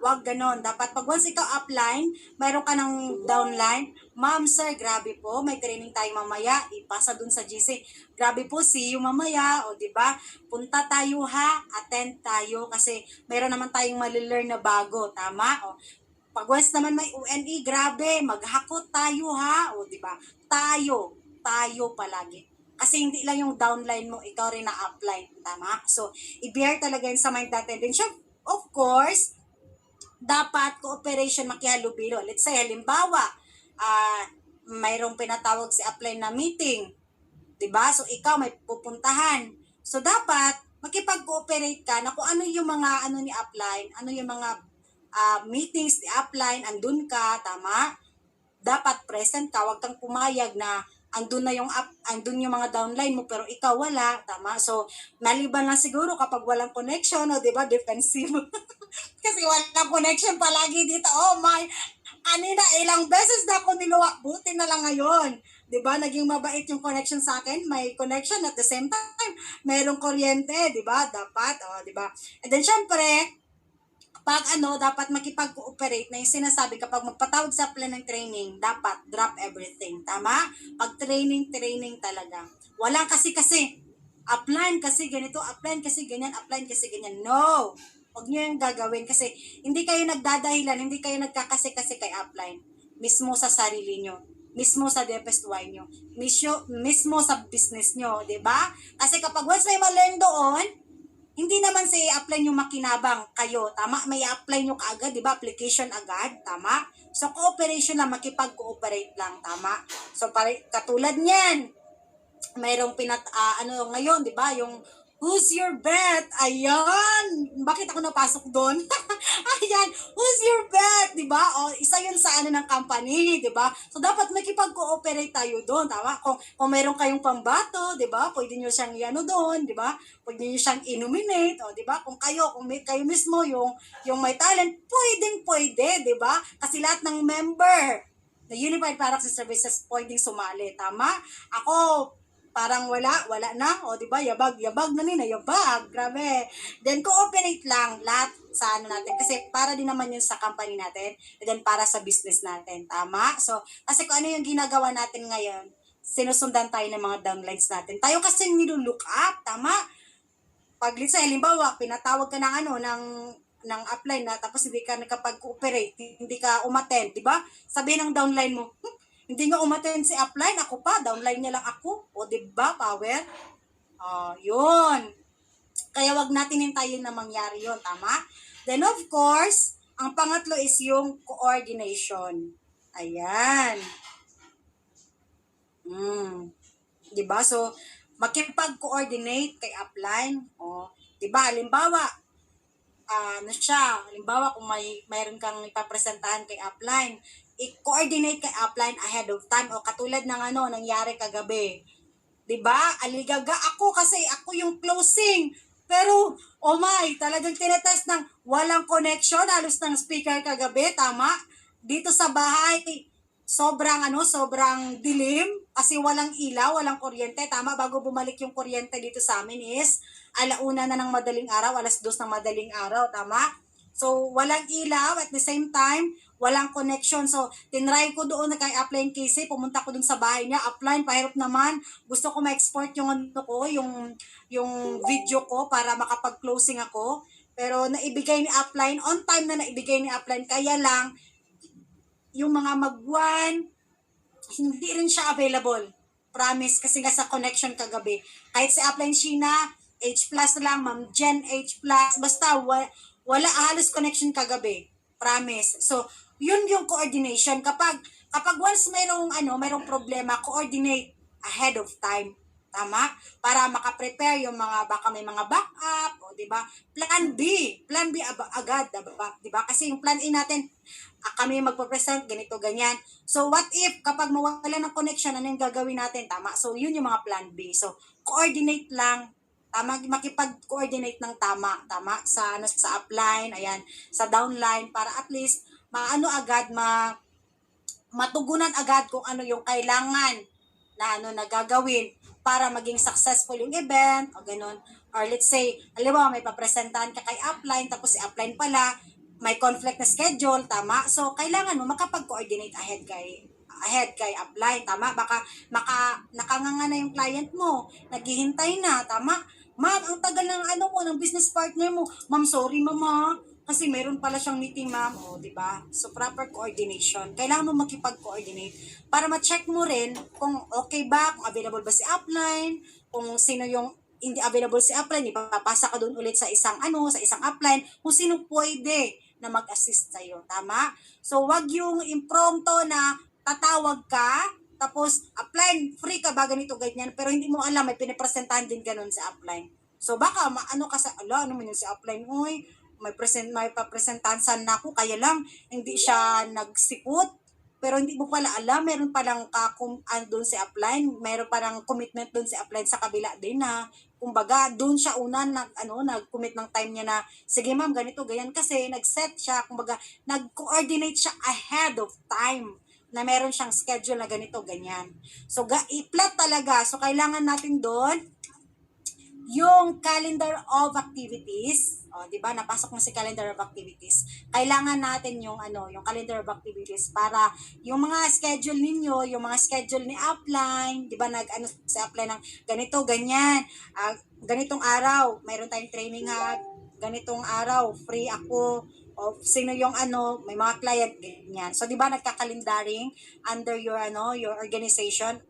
S1: wag ganon. Dapat pag once ikaw upline, mayroon ka ng downline, ma'am, sir, grabe po, may training tayo mamaya, ipasa dun sa GC. Grabe po, see you mamaya, o di ba? Punta tayo ha, attend tayo, kasi mayroon naman tayong malilearn na bago, tama? O, pag once naman may UNE, grabe, maghakot tayo ha, o di ba? Tayo palagi. Kasi hindi lang yung downline mo, ikaw rin na upline, tama? So, i-bear talaga yun sa mind natin. Then, of course, dapat cooperation makihalubilo. Let's say, halimbawa, mayroong pinatawag si upline na meeting. Diba? So, ikaw may pupuntahan. So, dapat, makipag-cooperate ka na kung ano yung mga ni upline, ano yung mga meetings ni upline, andun ka, tama? Dapat present ka, huwag kang pumayag na andun yung mga downline mo pero ikaw wala, tama? So, maliban lang siguro kapag walang connection, o diba, defensive. Kasi walang connection palagi dito. Oh my, kanina ilang beses na ako niluwa, buti na lang ngayon. Diba, naging mabait yung connection sa akin, may connection at the same time, mayroong kuryente, diba, dapat, diba? And then, syempre, pag dapat makipag-cooperate na yung sinasabi kapag magpatawag sa plan ng training, dapat drop everything. Tama? Pag training talaga. Walang kasi. Upline kasi ganito, upline kasi ganyan, upline kasi ganyan. No! Huwag nyo yung gagawin kasi hindi kayo nagdadahilan, hindi kayo nagkakasi-kasi kay upline. Mismo sa sarili nyo. Mismo sa DepEstY nyo. Mismo sa business nyo. Diba? Kasi kapag once may ma-learn doon, hindi naman sa i-apply nyo makinabang kayo, tama? May i-apply nyo kaagad, di ba? Application agad, tama? So, cooperation lang, makipag-cooperate lang, tama? So, katulad niyan, mayroong ngayon, di ba? Yung, who's your bet? Ayan! Bakit ako napasok doon? Ayan! Who's your bet? Di ba? O, isa yun sa ng company, di ba? So, dapat makipag-cooperate tayo doon, tama? Kung mayroon kayong pambato, di ba? Pwede nyo siyang doon, di ba? Pwede nyo siyang i-nominate, o, di ba? Kung kayo mismo yung may talent, pwede, di ba? Kasi lahat ng member na Unified Products and Services pwedeng sumali, tama? Ako, parang wala na, o di ba? Yabag na yabag, grabe. Then cooperate lang lahat sa natin kasi para din naman yun sa company natin and then para sa business natin, tama? So, kasi kung ano yung ginagawa natin ngayon, sinusundan tayo ng mga downlines natin. Tayo kasi nilulook up, tama? Pag let's say, halimbawa, pinatawag ka ng ng upline na tapos hindi ka nakapag-cooperate, hindi ka umattend, di ba? Sabihin ng downline mo, hindi nga umattend si upline, ako pa, downline niya lang ako. O di ba, power? Yun. Kaya wag natin hintayin na mangyari yun, tama? Then of course, ang pangatlo is yung coordination. Ayan. 'Di ba? So, makipag-coordinate kay upline. O, 'di ba? Halimbawa, halimbawa kung mayroon kang ipapresentahan kay upline, i-coordinate kay upline ahead of time o katulad ng nangyari kagabi. 'Di ba? Aligaga ako kasi ako yung closing. Pero, oh my, talagang tinetest ng walang connection, halos ng speaker kagabi, tama? Dito sa bahay, sobrang dilim kasi walang ilaw, walang kuryente, tama? Bago bumalik yung kuryente dito sa amin is 1:00 na ng madaling araw, 2:00 ng madaling araw, tama? So, walang ilaw at the same time, walang connection. So, tinry ko doon na kay Upline Casey, pumunta ko doon sa bahay niya, Upline, pahirap naman, gusto ko ma-export yung yung video ko para makapag-closing ako. Pero naibigay ni Upline, on time na naibigay ni Upline, kaya lang, yung mga magwan, hindi rin siya available. Promise, kasi nga sa connection kagabi. Kahit si Upline Sheena, H plus lang, Ma'am Jen H plus, basta wala halos connection kagabi. Promise. So, yun yung coordination. Kapag once mayroong problema, coordinate ahead of time. Tama? Para makaprepare yung baka may mga backup, o di ba? Plan B agad, di ba? Kasi yung plan A natin, kami magpo-present, ganito, ganyan. So, what if, kapag mawala ng connection, ano yung gagawin natin? Tama? So, yun yung mga plan B. So, coordinate lang, tama, makipag-coordinate ng tama, sa upline, ayan, sa downline, para at least, matugunan agad kung ano yung kailangan na gagawin para maging successful yung event, o ganun. Or let's say, halimbawa, may papresentahan ka kay upline, tapos si upline pala, may conflict na schedule, tama? So, kailangan mo makapag-coordinate ahead kay upline, tama? Baka nakanganga na yung client mo, naghihintay na, tama? Ma'am, ang tagal ng business partner mo. Ma'am, sorry mama, kasi meron pala siyang meeting, ma'am. O, di ba? So, proper coordination. Kailangan mo makipag-coordinate para ma-check mo rin kung okay ba, kung available ba si upline, kung sino yung hindi available si upline, ipapasa ka doon ulit sa isang upline, kung sino pwede na mag-assist sa'yo. Tama? So, wag yung impromptu na tatawag ka, tapos upline, free ka ba, ganito, ganyan, pero hindi mo alam, may pinipresentahan din ganun sa upline. So, baka ano man yun si upline, uy, may papresentahan sana ako, kaya lang, hindi siya nagsikot, pero hindi mo pala alam, meron palang doon si upline, meron palang commitment doon si upline sa kabila din na, kumbaga, doon siya una nag-commit ng time niya na, sige ma'am, ganito, ganyan, kasi nag-set siya, kumbaga, nag-coordinate siya ahead of time, na meron siyang schedule na ganito, ganyan. So, i-plot talaga. So, kailangan natin doon yung calendar of activities. O, di ba? Napasok mo si calendar of activities. Kailangan natin yung calendar of activities para yung mga schedule ninyo, yung mga schedule ni upline, di ba? Sa upline ng ganito, ganyan. Ganitong araw, mayroon tayong training ganitong araw, free ako. O sino yung may mga client, ganyan. So, di ba, nagka-calendaring under your organization,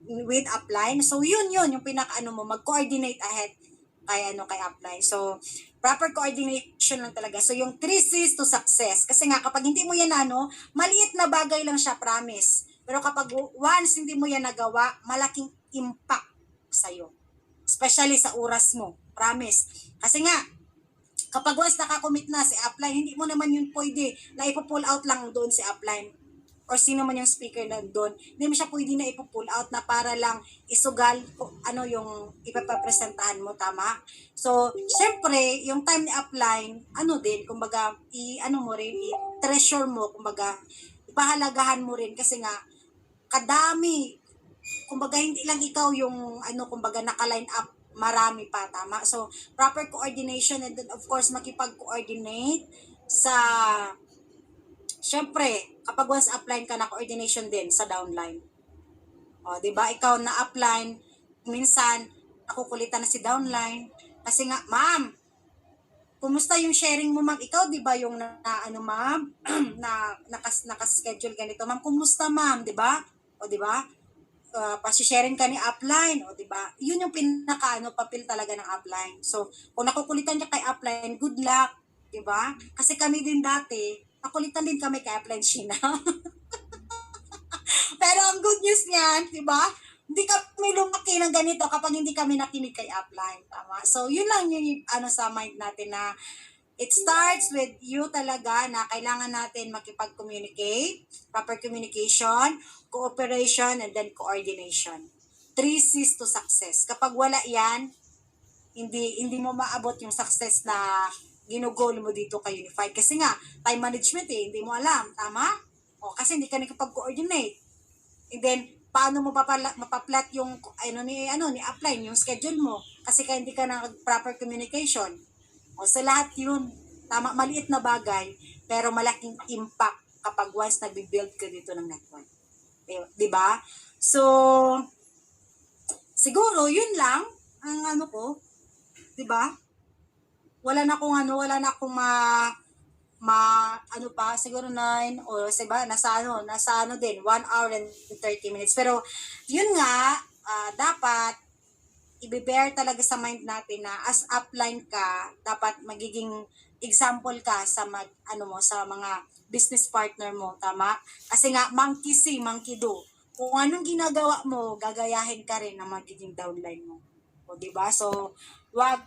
S1: with upline. So, yun, yung mo, mag-coordinate ahead kay upline. So, proper coordination lang talaga. So, yung 3 C's to success. Kasi nga, kapag hindi mo yan maliit na bagay lang siya, promise. Pero kapag once hindi mo yan nagawa, malaking impact sa'yo. Especially sa oras mo. Promise. Kasi nga, kapag once nakakommit na si upline, hindi mo naman yun pwede na ipo-pull out lang doon si upline or sino man yung speaker na doon. Hindi mo siya pwede na ipo-pull out na para lang isugal yung ipapapresentahan mo, tama? So, syempre, yung time ni upline, kumbaga, i-treasure mo, kumbaga, ipahalagahan mo rin kasi nga, kadami, kumbaga, hindi lang ikaw yung, kumbaga, naka-line up, marami pa, tama? So, proper coordination and then, of course, makipag-coordinate syempre, kapag once upline ka na, coordination din sa downline. O, di ba? Ikaw na upline, minsan, nakukulitan na si downline. Kasi nga, ma'am, kumusta yung sharing mo, ma'am? Ikaw, di ba, yung ano, ma'am, nakaschedule ganito, ma'am? Kumusta, ma'am? Di ba? O, di ba? Pasisharing ka ni upline, o, di ba? Yun yung papel talaga ng upline. So, kung nakukulitan niya kay upline, good luck, di ba? Kasi kami din dati, nakulitan din kami kay upline Sheena. Pero ang good news niyan, di ba? Hindi kami lumaki ng ganito kapag hindi kami nakinig kay upline. Tama? So, yun lang yung sa mind natin na it starts with you talaga na kailangan natin makipag-communicate, proper communication, cooperation, and then coordination. 3 C's to success. Kapag wala yan, hindi mo maabot yung success na ginugol mo dito kay Unified. Kasi nga, time management hindi mo alam. Tama? O, kasi hindi ka nakapag-coordinate. And then, paano mo mapaplat yung ni upline, yung schedule mo. Kasi kaya hindi ka na proper communication. O sa lahat yun, tama, maliit na bagay, pero malaking impact kapag once nag-build ka dito ng network. Di ba? So, siguro, yun lang ang ko. Di ba? Wala na akong siguro 9 o nasa din, 1 hour and 30 minutes. Pero, yun nga, dapat, i-bear talaga sa mind natin na as upline ka, dapat magiging example ka sa sa mga business partner mo, tama? Kasi nga, monkey see, monkey do. Kung anong ginagawa mo, gagayahin ka rin na magiging downline mo. O, diba? So, wag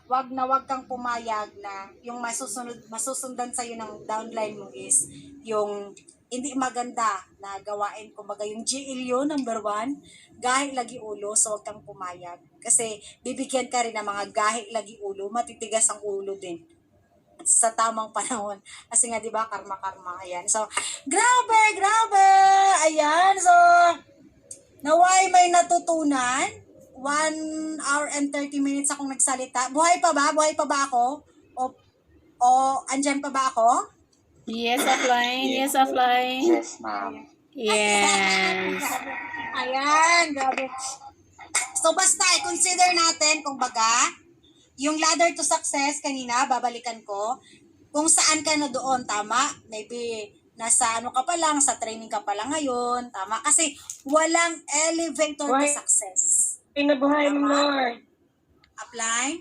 S1: kang pumayag na yung masusundan sa'yo ng downline mo is yung hindi maganda na gawain. Kumbaga yung GLU number 1, gahi lagi ulo, so wag kang pumayag. Kasi bibigyan ka rin ng mga gahi lagi ulo, matitigas ang ulo din sa tamang panahon. Kasi nga, di ba, karma, ayan. So, grabe! Ayan, so, naway may natutunan. 1 hour and 30 minutes akong nagsalita. Buhay pa ba ako? O andyan pa ba ako?
S4: Yes, offline. Yes, offline.
S3: Yes, ma'am.
S4: Yes.
S1: Ayan, grabe. So, basta, i-consider natin, kung baga, yung ladder to success, kanina, babalikan ko, kung saan ka na doon, tama? Maybe, nasa ka pa lang, sa training ka pa lang ngayon, tama? Kasi, walang elevator to success.
S2: Pinabuhay mo, Lord.
S1: Apply?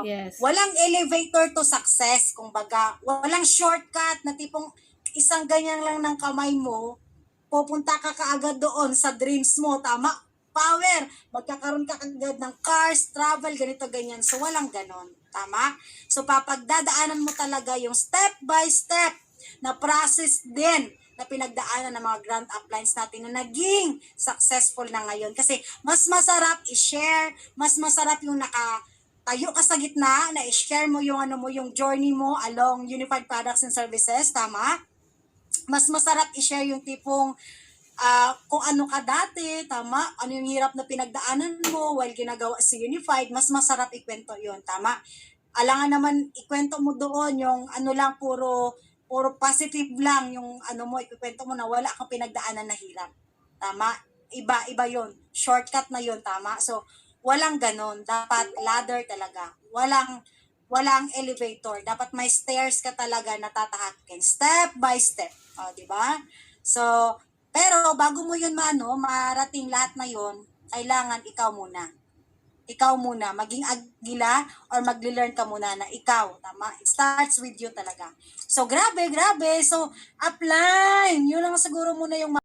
S4: Yes.
S1: Walang elevator to success, kung baga, walang shortcut na tipong isang ganyan lang ng kamay mo, pupunta ka kaagad doon sa dreams mo, tama? Power, magkakaroon ka agad ng cars, travel, ganito, ganyan. So, walang ganon, tama? So, papagdadaanan mo talaga yung step by step na process din na pinagdaanan ng mga grand uplines natin na naging successful na ngayon. Kasi, mas masarap i-share, mas masarap yung tayo ka sa gitna na i-share mo yung yung journey mo along Unified Products and Services, tama? Mas masarap i-share yung tipong kung ano ka dati, tama? Ano yung hirap na pinagdaanan mo while ginagawa si Unified, mas masarap ikwento yun, tama? Alangan naman ikwento mo doon yung puro positive lang yung mo, ikwento mo na wala kang pinagdaanan na hirap. Tama? Iba yun. Shortcut na yun, tama? So, walang ganon. Dapat ladder talaga. Walang elevator. Dapat may stairs ka talaga na tatahakin. Step by step. O, di ba? So, pero bago mo yun marating lahat na yun, kailangan ikaw muna. Ikaw muna. Maging agila or magli-learn ka muna na ikaw. Tama? It starts with you talaga. So, grabe. So, upline. Yun lang siguro muna yung